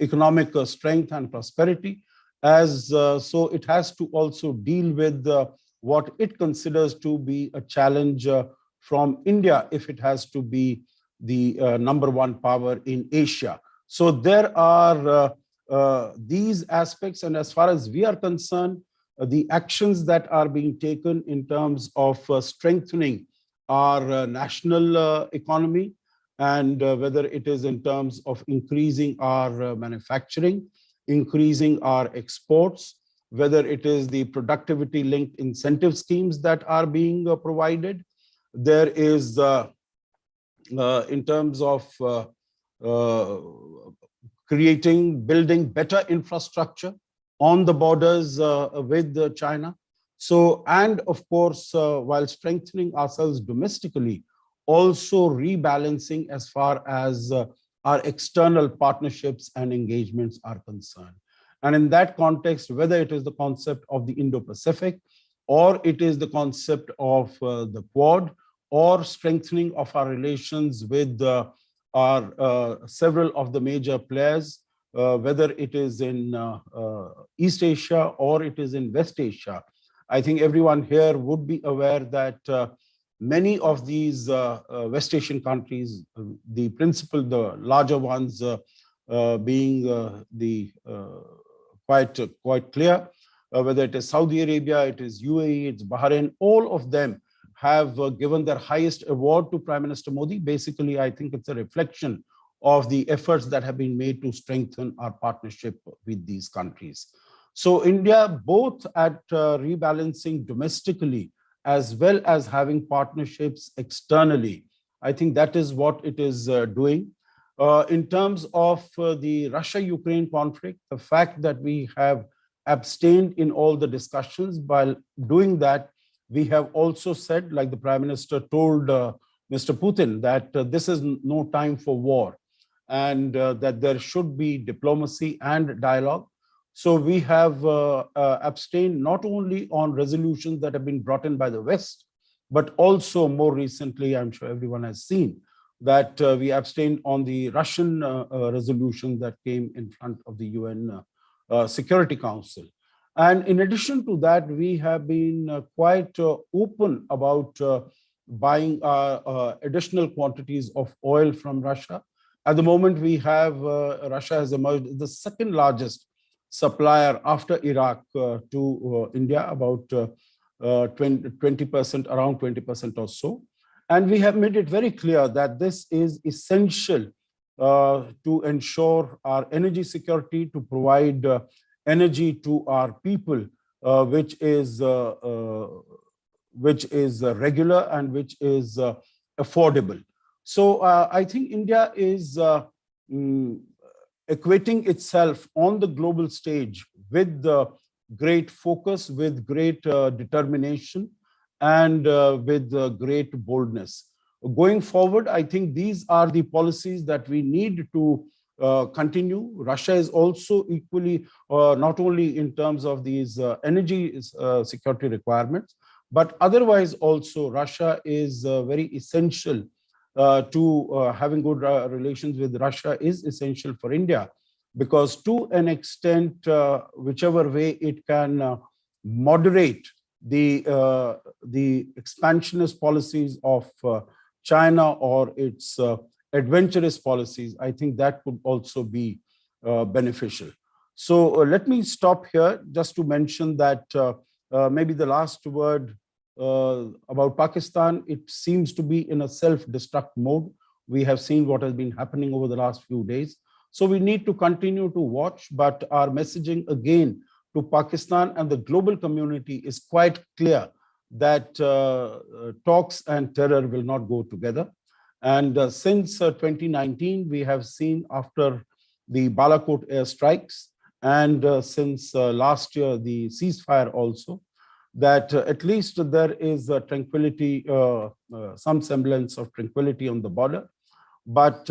economic strength and prosperity, as so it has to also deal with what it considers to be a challenge from India if it has to be the #1 power in Asia. So there are these aspects, and as far as we are concerned, the actions that are being taken in terms of strengthening our national economy, and whether it is in terms of increasing our manufacturing, increasing our exports, whether it is the productivity-linked incentive schemes that are being provided. There is, in terms of building better infrastructure on the borders with China. So, and of course, while strengthening ourselves domestically, also rebalancing as far as our external partnerships and engagements are concerned. And in that context, whether it is the concept of the Indo-Pacific, or it is the concept of the Quad, or strengthening of our relations with our several of the major players, whether it is in East Asia or it is in West Asia. I think everyone here would be aware that many of these West Asian countries, the larger ones being the quite clear, whether it is Saudi Arabia, it is UAE, it's Bahrain, all of them have given their highest award to Prime Minister Modi. Basically, I think it's a reflection of the efforts that have been made to strengthen our partnership with these countries. So India, both at rebalancing domestically as well as having partnerships externally, I think that is what it is doing. In terms of the Russia-Ukraine conflict, the fact that we have abstained in all the discussions, while doing that, we have also said, like the Prime Minister told Mr. Putin, that this is no time for war, and that there should be diplomacy and dialogue. So we have abstained not only on resolutions that have been brought in by the West, but also more recently, I'm sure everyone has seen, that we abstained on the Russian resolution that came in front of the UN Security Council. And in addition to that, we have been quite open about buying additional quantities of oil from Russia. At the moment, we have Russia has emerged as the second largest supplier after Iraq to India, about 20%, around 20% or so. And we have made it very clear that this is essential to ensure our energy security, to provide energy to our people, which is regular and which is affordable. So I think India is equating itself on the global stage with great focus, with great determination, and with great boldness. Going forward, I think these are the policies that we need to continue. Russia is also equally, not only in terms of these energy security requirements, but otherwise also Russia is very essential to having good relations with Russia is essential for India, because to an extent, whichever way it can moderate the expansionist policies of China or its adventurous policies, I think that could also be beneficial. So let me stop here just to mention that maybe the last word about Pakistan, it seems to be in a self-destruct mode. We have seen what has been happening over the last few days. So we need to continue to watch, but our messaging again to Pakistan and the global community is quite clear that talks and terror will not go together. And since 2019, we have seen after the Balakot airstrikes and since last year, the ceasefire also, that at least there is a tranquility, some semblance of tranquility on the border. But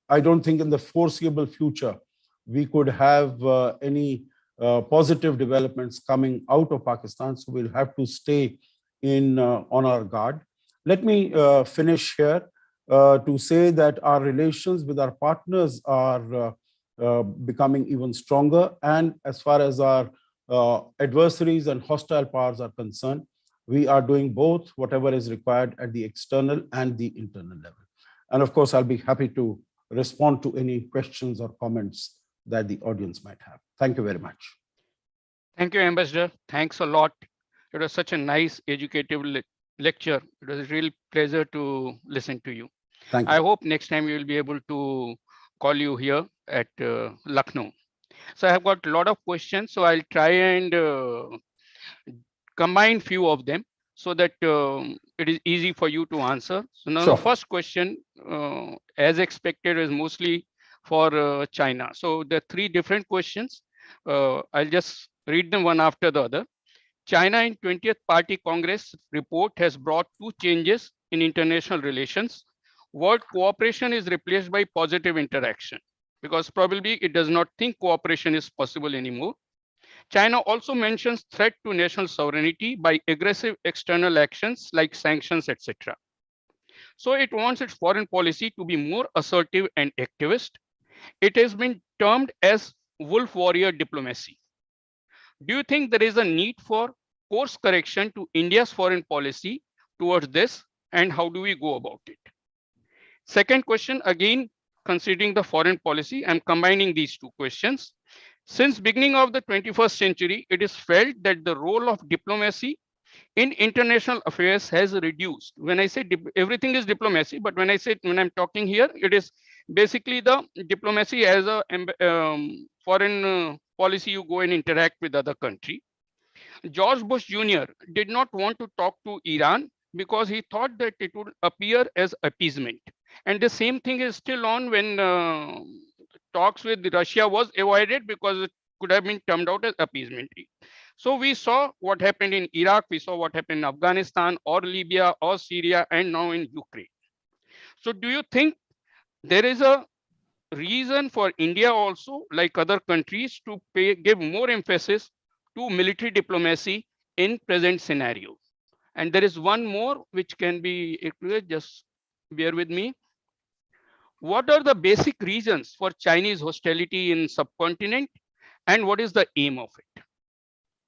I don't think in the foreseeable future, we could have any positive developments coming out of Pakistan. So we'll have to stay on our guard. Let me finish here to say that our relations with our partners are becoming even stronger. And as far as our adversaries and hostile powers are concerned, we are doing both whatever is required at the external and the internal level. And of course, I'll be happy to respond to any questions or comments that the audience might have. Thank you very much. Thank you, Ambassador. Thanks a lot. It was such a nice educative lecture. It was a real pleasure to listen to you. Thank you. I hope next time we will be able to call you here at Lucknow. So I have got a lot of questions, so I'll try and combine few of them so that it is easy for you to answer. So now Sure. The first question, as expected, is mostly for China. So there are three different questions. I'll just read them one after the other. China in 20th Party Congress report has brought two changes in international relations. Word cooperation is replaced by positive interaction because probably it does not think cooperation is possible anymore. China also mentions threat to national sovereignty by aggressive external actions like sanctions, etc. So it wants its foreign policy to be more assertive and activist. It has been termed as wolf warrior diplomacy. Do you think there is a need for course correction to India's foreign policy towards this, and how do we go about it? Second question, again, considering the foreign policy, I'm combining these two questions. Since beginning of the 21st century, it is felt that the role of diplomacy in international affairs has reduced. When I say everything is diplomacy, but when I'm talking here, it is basically the diplomacy as a foreign policy. You go and interact with other country. George Bush Jr. did not want to talk to Iran because he thought that it would appear as appeasement. And the same thing is still on when talks with Russia was avoided because it could have been termed out as appeasement. So we saw what happened in Iraq, we saw what happened in Afghanistan or Libya or Syria and now in Ukraine. So do you think there is a reason for India also, like other countries, to give more emphasis to military diplomacy in present scenario? And there is one more which can be included, just bear with me. What are the basic reasons for Chinese hostility in subcontinent and what is the aim of it?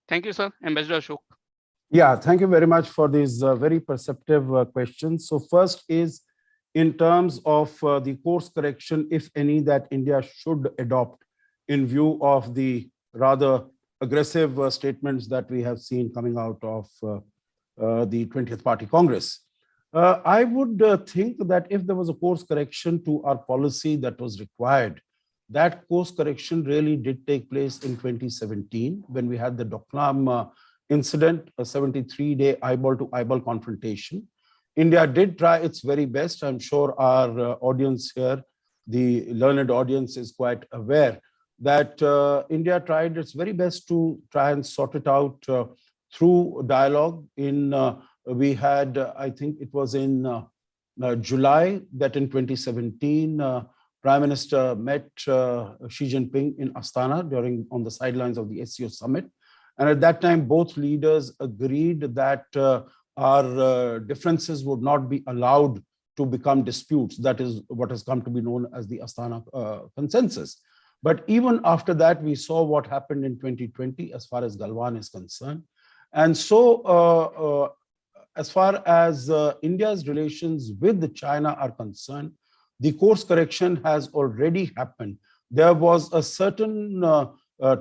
Thank you, sir. Ambassador Ashok. Yeah, thank you very much for these very perceptive questions. So first is in terms of the course correction, if any, that India should adopt in view of the rather aggressive statements that we have seen coming out of the 20th Party Congress. I would think that if there was a course correction to our policy that was required, that course correction really did take place in 2017 when we had the Doklam incident, a 73-day eyeball-to-eyeball confrontation. India did try its very best. I'm sure our audience here, the learned audience, is quite aware that India tried its very best to try and sort it out through dialogue. We had, I think it was in July that in 2017, Prime Minister met Xi Jinping in Astana on the sidelines of the SCO summit. And at that time, both leaders agreed that our differences would not be allowed to become disputes. That is what has come to be known as the Astana consensus. But even after that, we saw what happened in 2020 as far as Galwan is concerned. And so as far as India's relations with China are concerned, the course correction has already happened. There was a certain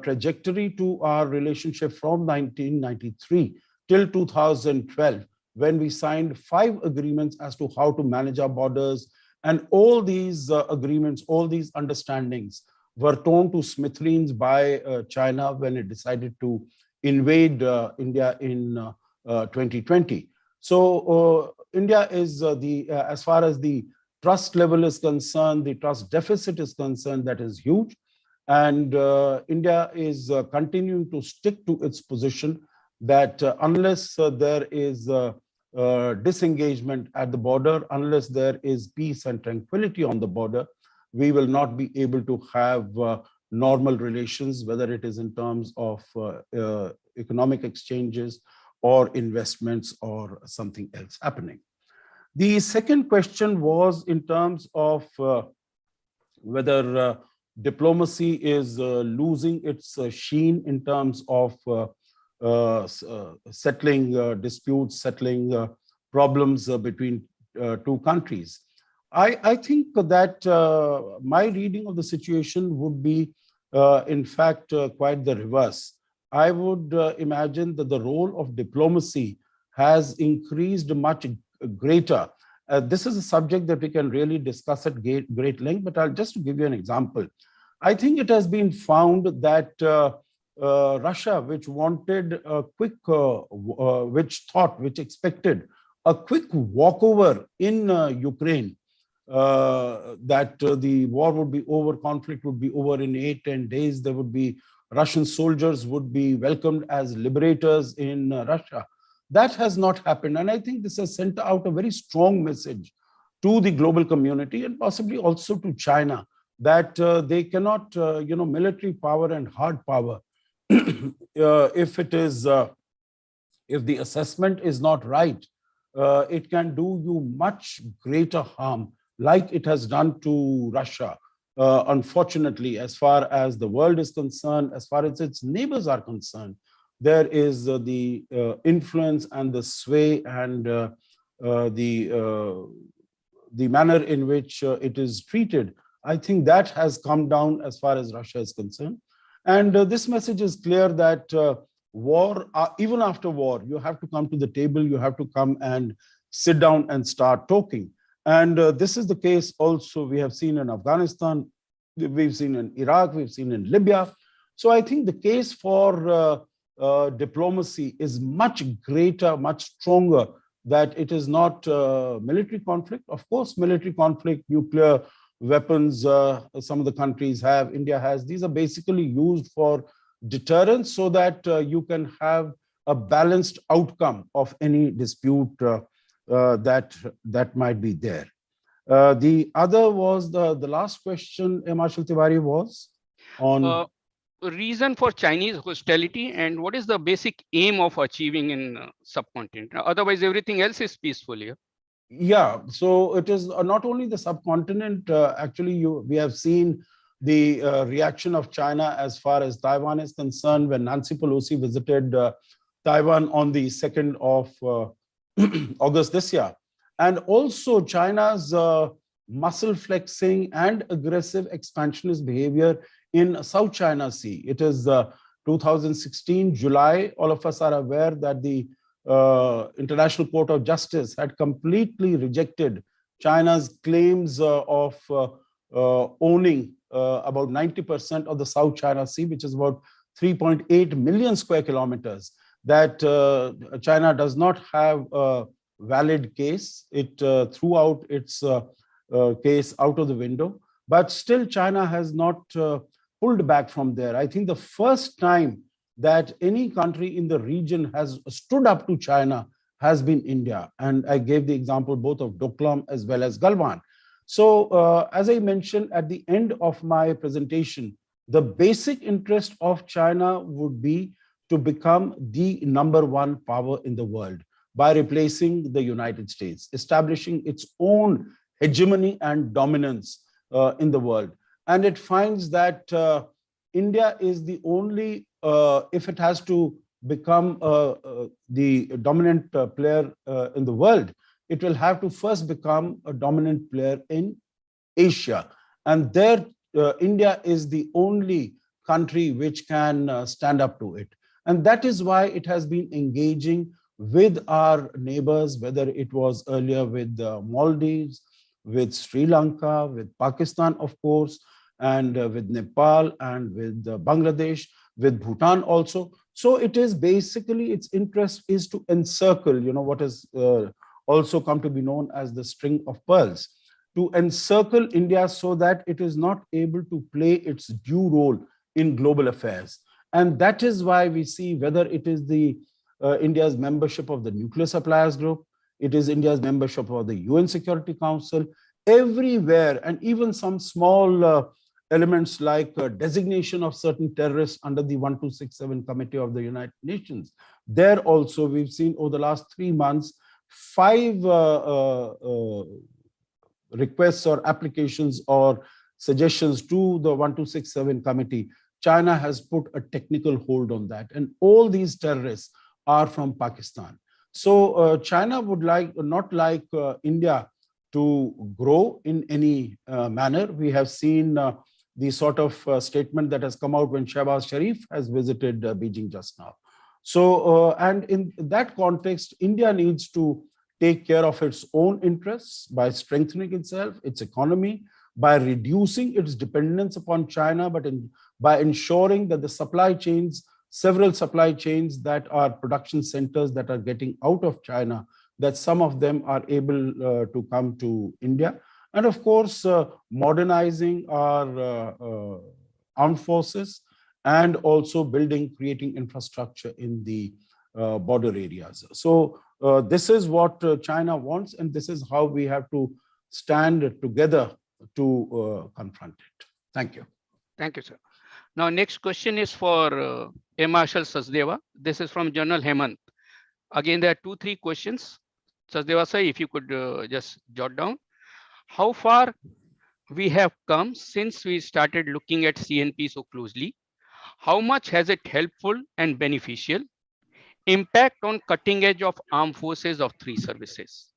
trajectory to our relationship from 1993 till 2012, when we signed 5 agreements as to how to manage our borders. And all these agreements, all these understandings were torn to smithereens by China when it decided to invade India in 2020. So India is as far as the trust level is concerned, the trust deficit is concerned, that is huge. And India is continuing to stick to its position that unless there is disengagement at the border, unless there is peace and tranquility on the border, we will not be able to have normal relations, whether it is in terms of economic exchanges or investments or something else happening. The second question was in terms of whether diplomacy is losing its sheen in terms of settling disputes, settling problems between two countries. I think that my reading of the situation would be, in fact, quite the reverse. I would imagine that the role of diplomacy has increased much greater. This is a subject that we can really discuss at great length, but I'll just give you an example. I think it has been found that Russia, which wanted a quick, which expected a quick walkover in Ukraine, that the war would be over, conflict would be over in 8-10 days, there would be Russian soldiers would be welcomed as liberators in Russia. That has not happened. And I think this has sent out a very strong message to the global community and possibly also to China that they cannot, military power and hard power, if the assessment is not right, it can do you much greater harm, like it has done to Russia. Unfortunately, as far as the world is concerned, as far as its neighbors are concerned, there is the influence and the sway and the manner in which it is treated. I think that has come down as far as Russia is concerned. And this message is clear that war, even after war, you have to come to the table, you have to come and sit down and start talking. And this is the case also we have seen in Afghanistan, we've seen in Iraq, we've seen in Libya. So I think the case for diplomacy is much greater, much stronger, that it is not military conflict. Of course, military conflict, nuclear weapons, some of the countries have, India has, these are basically used for deterrence so that you can have a balanced outcome of any dispute that might be there. The other was the last question, Mshl Tiwari, was on reason for Chinese hostility and what is the basic aim of achieving in subcontinent. Otherwise, everything else is peaceful here. Yeah, so it is not only the subcontinent. Actually, we have seen the reaction of China as far as Taiwan is concerned when Nancy Pelosi visited Taiwan on the 2nd of August this year. And also China's muscle flexing and aggressive expansionist behavior in South China Sea. It is 2016, July. All of us are aware that the International Court of Justice had completely rejected China's claims of owning about 90% of the South China Sea, which is about 3.8 million square kilometers, that China does not have a valid case. It threw out its case out of the window, but still China has not pulled back from there. I think the first time that any country in the region has stood up to China has been India. And I gave the example both of Doklam as well as Galwan. So as I mentioned at the end of my presentation, the basic interest of China would be to become the #1 power in the world by replacing the United States, establishing its own hegemony and dominance in the world. And it finds that India is the only, if it has to become the dominant player in the world, it will have to first become a dominant player in Asia. And there, India is the only country which can stand up to it. And that is why it has been engaging with our neighbors, whether it was earlier with the Maldives, with Sri Lanka, with Pakistan, of course, and with Nepal and with Bangladesh, with Bhutan also. So it is basically, its interest is to encircle, what has also come to be known as the string of pearls, to encircle India so that it is not able to play its due role in global affairs. And that is why we see, whether it is the India's membership of the Nuclear Suppliers Group, it is India's membership of the UN Security Council, everywhere, and even some small elements like designation of certain terrorists under the 1267 Committee of the United Nations. There also, we've seen over the last 3 months, 5 requests or applications or suggestions to the 1267 Committee. China has put a technical hold on that. And all these terrorists are from Pakistan. So China would not like India to grow in any manner. We have seen the sort of statement that has come out when Shehbaz Sharif has visited Beijing just now. So, and in that context, India needs to take care of its own interests by strengthening itself, its economy, by reducing its dependence upon China, but by ensuring that the supply chains, several supply chains that are production centers that are getting out of China, that some of them are able to come to India. And of course, modernizing our armed forces and also creating infrastructure in the border areas. So this is what China wants, and this is how we have to stand together to confront it. Thank you. Thank you, sir. Now, next question is for Mshl Sachdeva. This is from General Hemant. Again, there are 2-3 questions. Sachdeva sir, if you could just jot down. How far we have come since we started looking at CNP so closely? How much has it helpful and beneficial? Impact on cutting edge of armed forces of 3 services.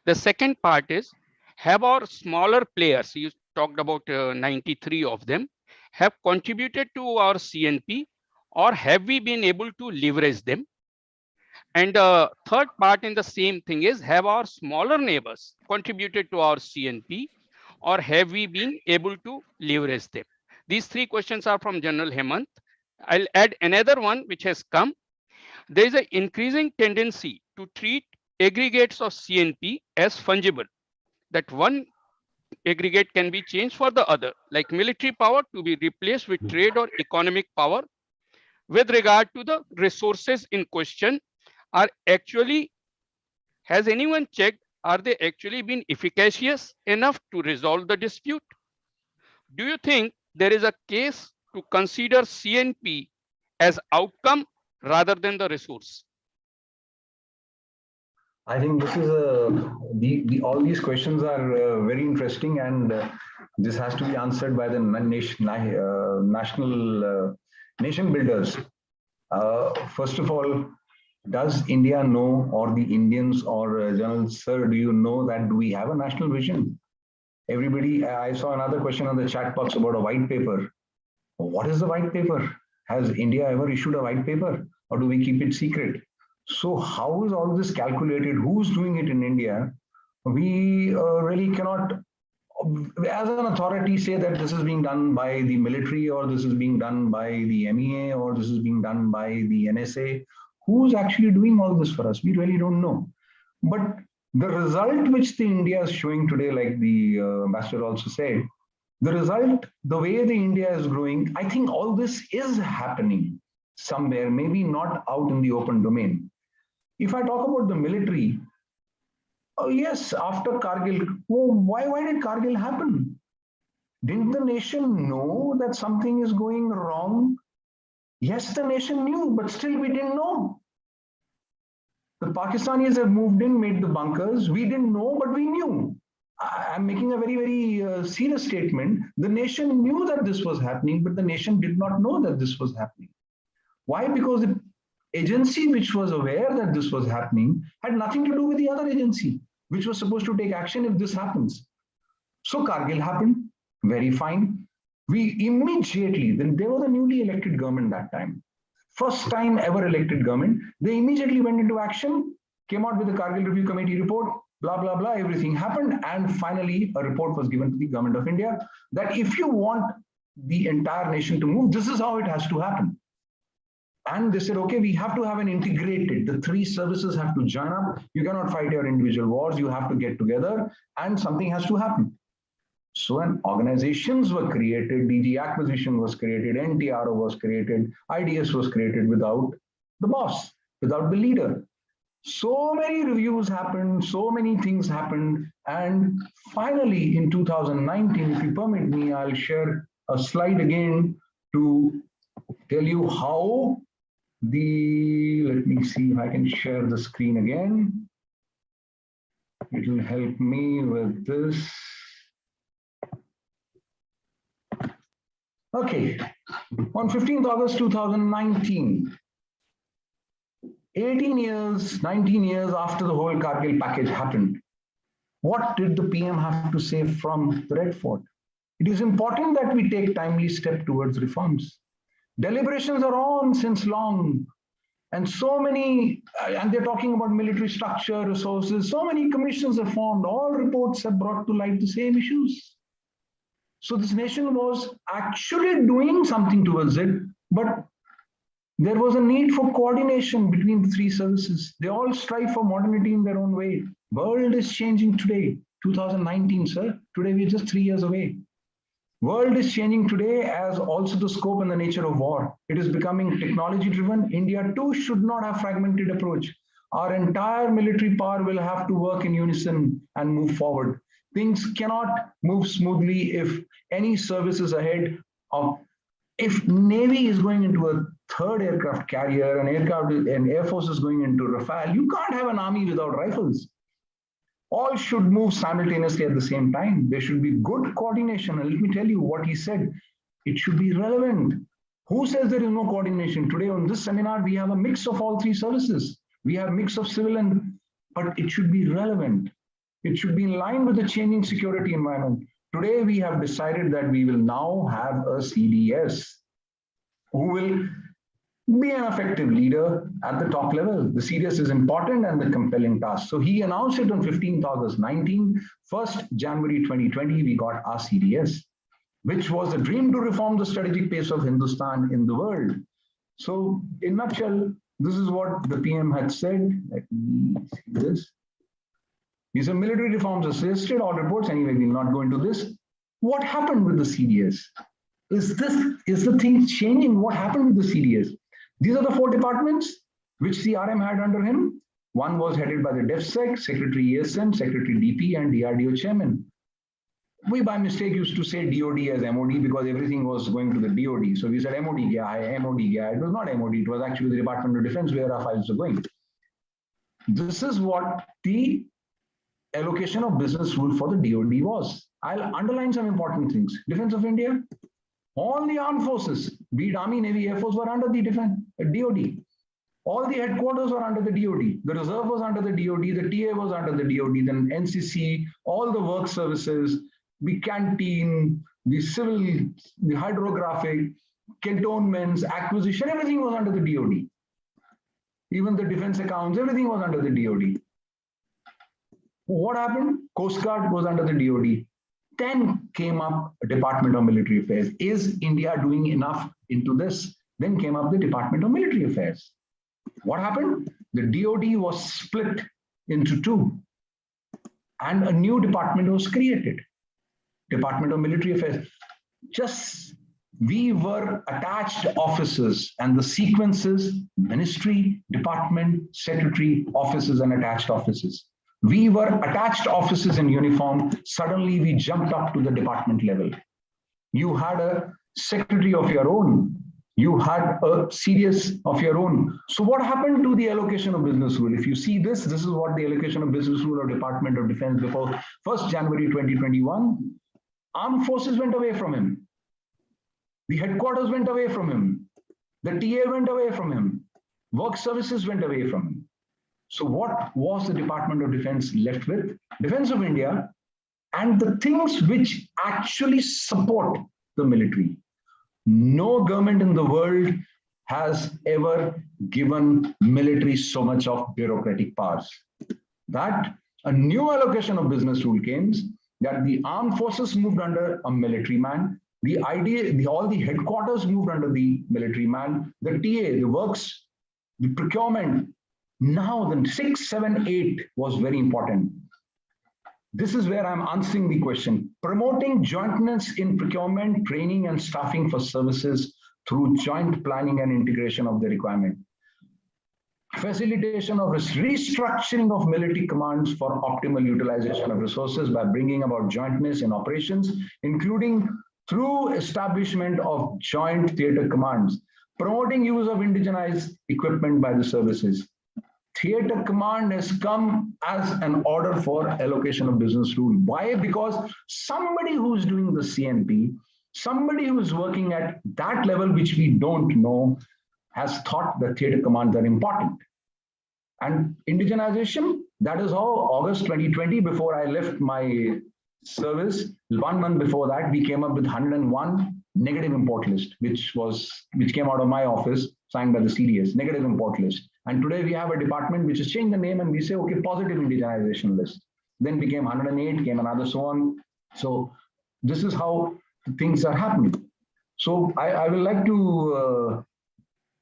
The second part is, have our smaller players, you talked about 93 of them, have contributed to our CNP, or have we been able to leverage them? And the third part in the same thing is, have our smaller neighbors contributed to our CNP, or have we been able to leverage them? These 3 questions are from General Hemant. I'll add another one which has come. There is an increasing tendency to treat aggregates of CNP as fungible, that one aggregate can be changed for the other, like military power to be replaced with trade or economic power. With regard to the resources in question, has anyone checked, are they actually been efficacious enough to resolve the dispute? Do you think there is a case to consider CNP as outcome rather than the resource? I think this is all these questions are very interesting, and this has to be answered by the nation builders. First of all, does India know, or the Indians, or General Sir, do you know that we have a national vision? Everybody, I saw another question on the chat box about a white paper. What is the white paper? Has India ever issued a white paper, or do we keep it secret? So how is all this calculated? Who's doing it in India? We really cannot, as an authority, say that this is being done by the military, or this is being done by the MEA, or this is being done by the NSA. Who's actually doing all this for us? We really don't know. But the result which the India is showing today, like the ambassador also said, the result, the way the India is growing, I think all this is happening somewhere, maybe not out in the open domain. If I talk about the military, oh yes, after Kargil, why did Kargil happen? Didn't the nation know that something is going wrong? Yes, the nation knew, but still we didn't know. The Pakistanis have moved in, made the bunkers. We didn't know, but we knew. I'm making a very, very serious statement. The nation knew that this was happening, but the nation did not know that this was happening. Why? Because the agency which was aware that this was happening had nothing to do with the other agency, which was supposed to take action if this happens. So Kargil happened, very fine. We immediately, then there was a newly elected government that time. First time ever elected government. They immediately went into action, came out with the Kargil Review Committee report, blah, blah, blah, everything happened. And finally, a report was given to the government of India that if you want the entire nation to move, this is how it has to happen. And they said, okay, we have to have an integrated, the 3 services have to join up. You cannot fight your individual wars. You have to get together and something has to happen. So when organizations were created, DG acquisition was created, NTRO was created, IDS was created without the boss, without the leader. So many reviews happened, so many things happened. And finally, in 2019, if you permit me, I'll share a slide again to tell you how let me see if I can share the screen again. It will help me with this. Okay, on 15th August 2019, 18 years, 19 years after the whole Kargil package happened, what did the PM have to say from the Red Fort? It is important that we take timely steps towards reforms. Deliberations are on since long, and so many, and they're talking about military structure, resources, so many commissions are formed, all reports have brought to light the same issues. So this nation was actually doing something towards it, but there was a need for coordination between the 3 services. They all strive for modernity in their own way. World is changing today, 2019, sir. Today we're just 3 years away. World is changing today as also the scope and the nature of war. It is becoming technology driven. India too should not have fragmented approach. Our entire military power will have to work in unison and move forward. Things cannot move smoothly if any service is ahead of, if Navy is going into a third aircraft carrier and Air Force is going into Rafale, you can't have an army without rifles. All should move simultaneously at the same time. There should be good coordination. And let me tell you what he said. It should be relevant. Who says there is no coordination? Today on this seminar, we have a mix of all three services. We have a mix of civil but it should be relevant. It should be in line with the changing security environment. Today, we have decided that we will now have a CDS who will be an effective leader at the top level. The CDS is important and the compelling task. So he announced it on 15th August 19. 1st January 2020, we got our CDS, which was a dream to reform the strategic pace of Hindustan in the world. So in a nutshell, this is what the PM had said. Let me see this. These are military reforms assisted, all reports. Anyway, we'll not go into this. What happened with the CDS? Is the thing changing? What happened with the CDS? These are the 4 departments which the RM had under him. One was headed by the DefSec, Secretary ESM, Secretary DP, and DRDO Chairman. We by mistake used to say DOD as MOD because everything was going to the DOD. So we said MOD gaya, MOD gaya. It was not MOD, it was actually the Department of Defense where our files were going. This is what the allocation of business rule for the DOD was. I'll underline some important things. Defense of India, all the armed forces, be it Army, Navy, Air Force, were under the DOD. All the headquarters were under the DOD. The reserve was under the DOD. The TA was under the DOD. Then NCC, all the work services, the canteen, the civil, the hydrographic, cantonments, acquisition, everything was under the DOD. Even the defense accounts, everything was under the DOD. What happened? Coast Guard was under the DOD. Then came up Department of Military Affairs. Is India doing enough into this? Then came up the Department of Military Affairs. What happened? The DOD was split into 2 and a new department was created. Department of Military Affairs. We were attached offices and the sequences, ministry, department, secretary, offices and attached offices. We were attached offices in uniform. Suddenly we jumped up to the department level. You had a secretary of your own. You had a CDS of your own. So what happened to the allocation of business rule? If you see this is what the allocation of business rule of Department of Defense before 1st January 2021. Armed forces went away from him. The headquarters went away from him. The TA went away from him. Work services went away from him. So what was the Department of Defense left with? Defense of India and the things which actually support the military. No government in the world has ever given military so much of bureaucratic powers. That a new allocation of business rule came, that the armed forces moved under a military man. All the headquarters moved under the military man. The TA, the works, the procurement. Now the 6, 7, 8 was very important. This is where I'm answering the question. Promoting jointness in procurement, training and staffing for services through joint planning and integration of the requirement. Facilitation of restructuring of military commands for optimal utilization of resources by bringing about jointness in operations, including through establishment of joint theater commands. Promoting use of indigenized equipment by the services. Theater command has come as an order for allocation of business rule. Why? Because somebody who's doing the CNP, somebody who's working at that level, which we don't know, has thought that theater commands are important. And indigenization, that is how August 2020, before I left my service, 1 month before that, we came up with 101 negative import list, which came out of my office, signed by the CDS, negative import list. And today we have a department which has changed the name and we say, okay, positive indigenization list. Then became 108, came another so on. So this is how things are happening. So I will like to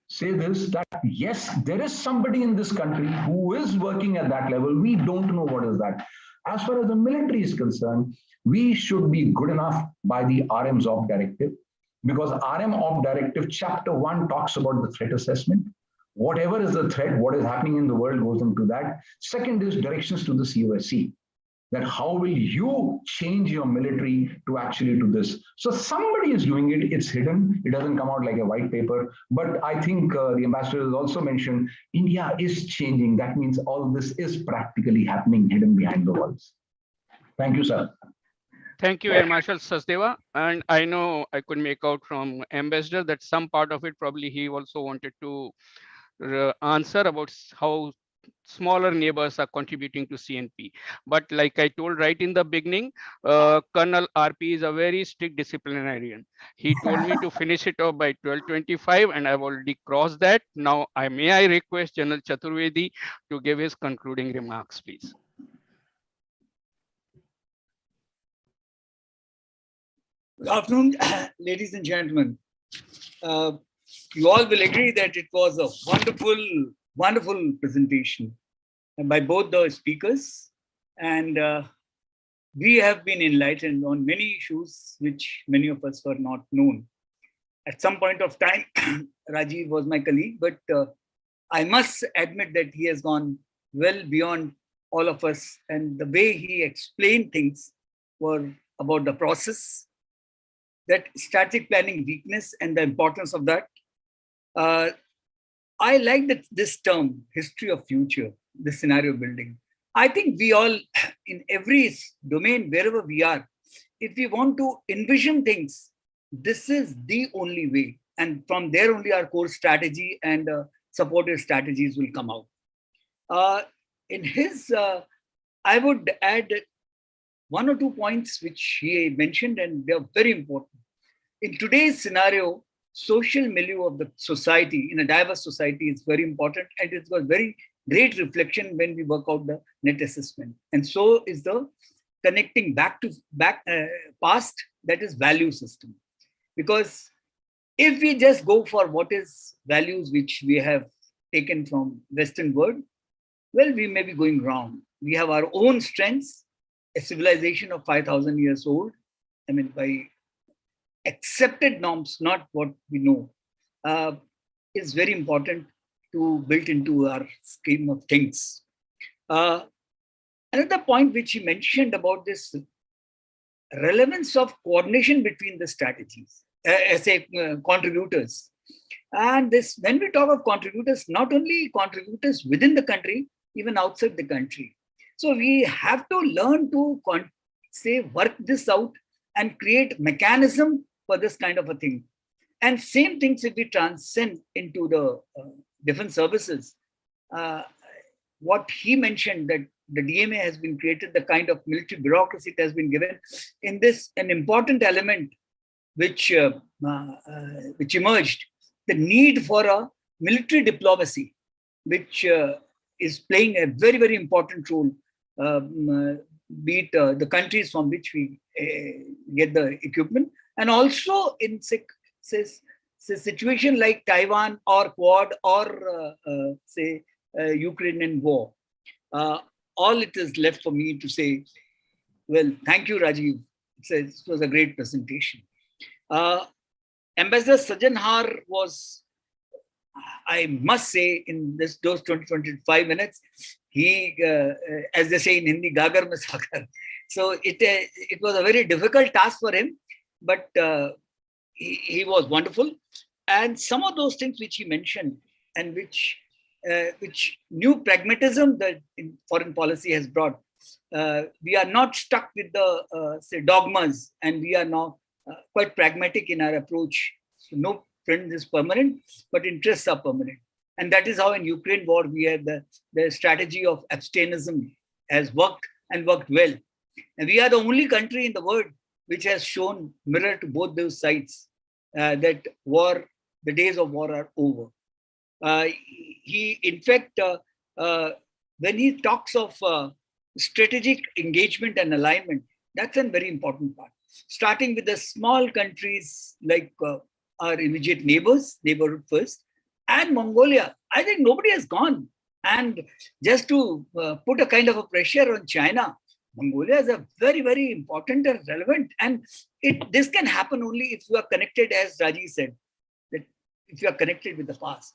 say this, that yes, there is somebody in this country who is working at that level. We don't know what is that. As far as the military is concerned, we should be good enough by the RM's op directive, because RM op directive chapter 1 talks about the threat assessment. Whatever is the threat, what is happening in the world goes into that. Second is directions to the COSC, that how will you change your military to actually do this. So somebody is doing it, it's hidden, it doesn't come out like a white paper. But I think the ambassador has also mentioned, India is changing. That means all this is practically happening hidden behind the walls. Thank you, sir. Thank you, Air Marshal Sachdeva. And I know I could make out from Ambassador that some part of it probably he also wanted to answer about how smaller neighbors are contributing to CNP. But like I told right in the beginning, Colonel RP is a very strict disciplinarian. He told me to finish it off by 12:25 and I've already crossed that. Now may I request General Chaturvedi to give his concluding remarks, please. Good afternoon, ladies and gentlemen. You all will agree that it was a wonderful presentation by both the speakers. And we have been enlightened on many issues which many of us were not known. At some point of time, Rajeev was my colleague, but I must admit that he has gone well beyond all of us. And the way he explained things were about the process, that strategic planning weakness and the importance of that. I like this term, history of future, this scenario building. I think we all, in every domain, wherever we are, if we want to envision things, this is the only way. And from there only our core strategy and supportive strategies will come out. I would add one or two points which he mentioned, and they're very important. In today's scenario, social milieu of the society, in a diverse society, is very important, and it's got very great reflection when we work out the net assessment. And so is the connecting back past, that is value system. Because if we just go for what is values which we have taken from Western world, well, we may be going wrong. We have our own strengths, a civilization of 5,000 years old. I mean, by accepted norms, not what we know, is very important to build into our scheme of things. Another point which he mentioned about this relevance of coordination between the strategies, contributors. And this, when we talk of contributors, not only contributors within the country, even outside the country. So we have to learn to work this out and create mechanism for this kind of a thing. And same things if we transcend into the defense services. What he mentioned, that the DMA has been created, the kind of military bureaucracy it has been given. In this, an important element which emerged, the need for a military diplomacy, which is playing a very, very important role, be it the countries from which we get the equipment, and also in situation like Taiwan or Quad or Ukrainian war. All it is left for me to say, well, thank you, Rajeev. It was a great presentation. Ambassador Sajjanhar was, I must say, in those 20-25 minutes, he, as they say in Hindi, gagar mein sagar. So it was a very difficult task for him, but he was wonderful. And some of those things which he mentioned, and which new pragmatism that in foreign policy has brought, we are not stuck with the dogmas, and we are now quite pragmatic in our approach. So no friend is permanent, but interests are permanent. And that is how in Ukraine war, we had the strategy of abstainism has worked and worked well. And we are the only country in the world which has shown mirror to both those sides, that the days of war are over. He, in fact, when he talks of strategic engagement and alignment, that's a very important part. Starting with the small countries like our immediate neighborhood first, and Mongolia. I think nobody has gone. And just to put a kind of a pressure on China, Mongolia is a very, very important and relevant. And this can happen only if you are connected, as Rajeev said, that if you are connected with the past.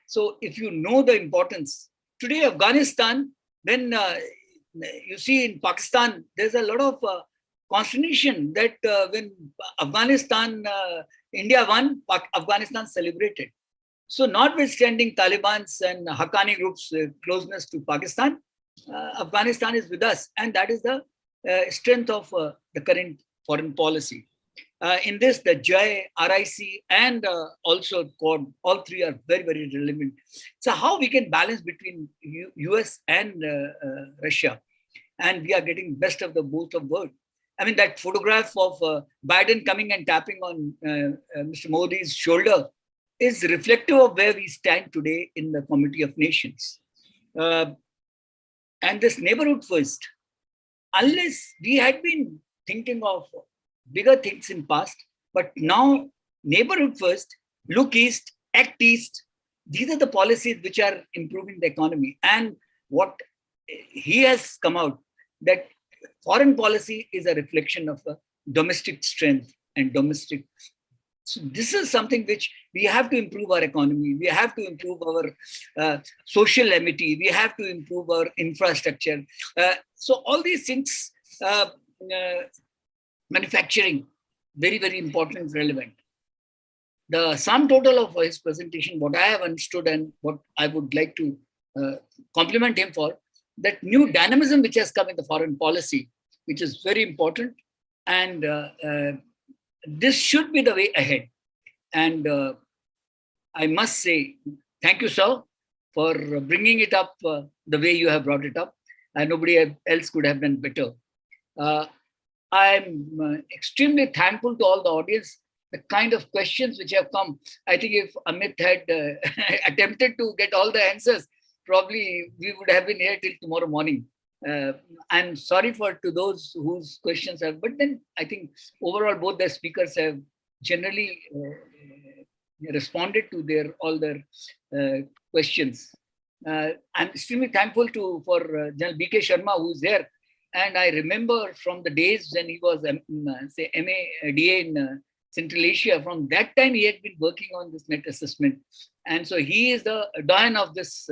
So if you know the importance, today Afghanistan, then you see in Pakistan, there's a lot of consternation that when Afghanistan, India won, Afghanistan celebrated. So notwithstanding Taliban's and Haqqani groups' closeness to Pakistan, Afghanistan is with us, and that is the strength of the current foreign policy. In this, the JAI, RIC, and also Quad, all three are very, very relevant. So how we can balance between US and Russia, and we are getting best of the both of world. I mean, that photograph of Biden coming and tapping on Mr. Modi's shoulder is reflective of where we stand today in the Committee of Nations. And this neighborhood first, unless we had been thinking of bigger things in past, but now neighborhood first, look east, act east. These are the policies which are improving the economy. And what he has come out, that foreign policy is a reflection of a domestic strength and domestic. So this is something which we have to improve our economy. We have to improve our social amity. We have to improve our infrastructure. So all these things, manufacturing, very, very important, relevant. The sum total of his presentation, what I have understood and what I would like to compliment him for, that new dynamism which has come in the foreign policy, which is very important. And this should be the way ahead. And I must say, thank you, sir, for bringing it up the way you have brought it up. And nobody else could have done better. I'm extremely thankful to all the audience, the kind of questions which have come. I think if Amit had attempted to get all the answers, probably we would have been here till tomorrow morning. I'm sorry to those whose questions have, but then I think overall both the speakers have generally responded to all their questions. I'm extremely thankful for General BK Sharma, who's there. And I remember from the days when he was, say, MA/DA in Central Asia, from that time he had been working on this net assessment. And so he is the doyen of this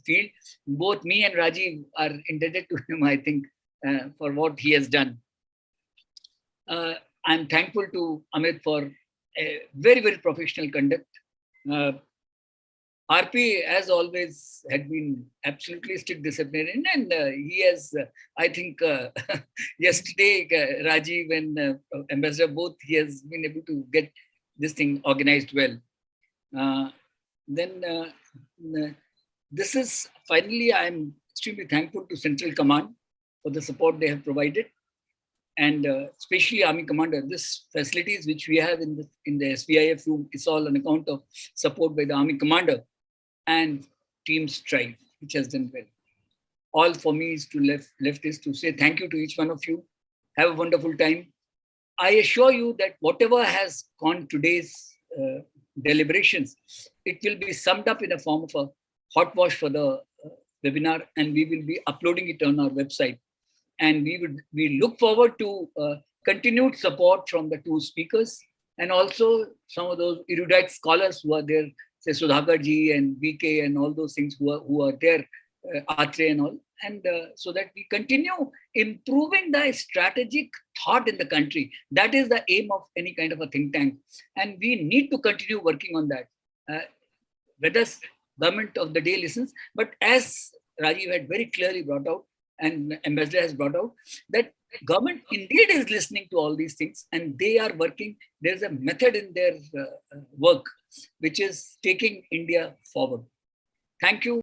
field. Both me and Rajeev are indebted to him, I think, for what he has done. I'm thankful to Amit for a very, very professional conduct. RP, as always, had been absolutely strict disciplinarian, and he has, I think, yesterday, Rajeev and Ambassador both, he has been able to get this thing organized well. This is, finally, I'm extremely thankful to Central Command for the support they have provided, and especially Army Commander. This facilities which we have in the SVIF room is all on account of support by the Army Commander and Team Strive, which has done well. All for me is left is to say thank you to each one of you. Have a wonderful time. I assure you that whatever has gone today's deliberations, it will be summed up in a form of a hot wash for the webinar, and we will be uploading it on our website. And we look forward to continued support from the two speakers, and also some of those erudite scholars who are there, say Sudhakar ji and VK and all those things who are there, Atre and all, and so that we continue improving the strategic thought in the country. That is the aim of any kind of a think tank, and we need to continue working on that. Whether government of the day listens, but as Rajeev had very clearly brought out, and Ambassador has brought out, that government indeed is listening to all these things, and they are working. There's a method in their work which is taking India forward. Thank you.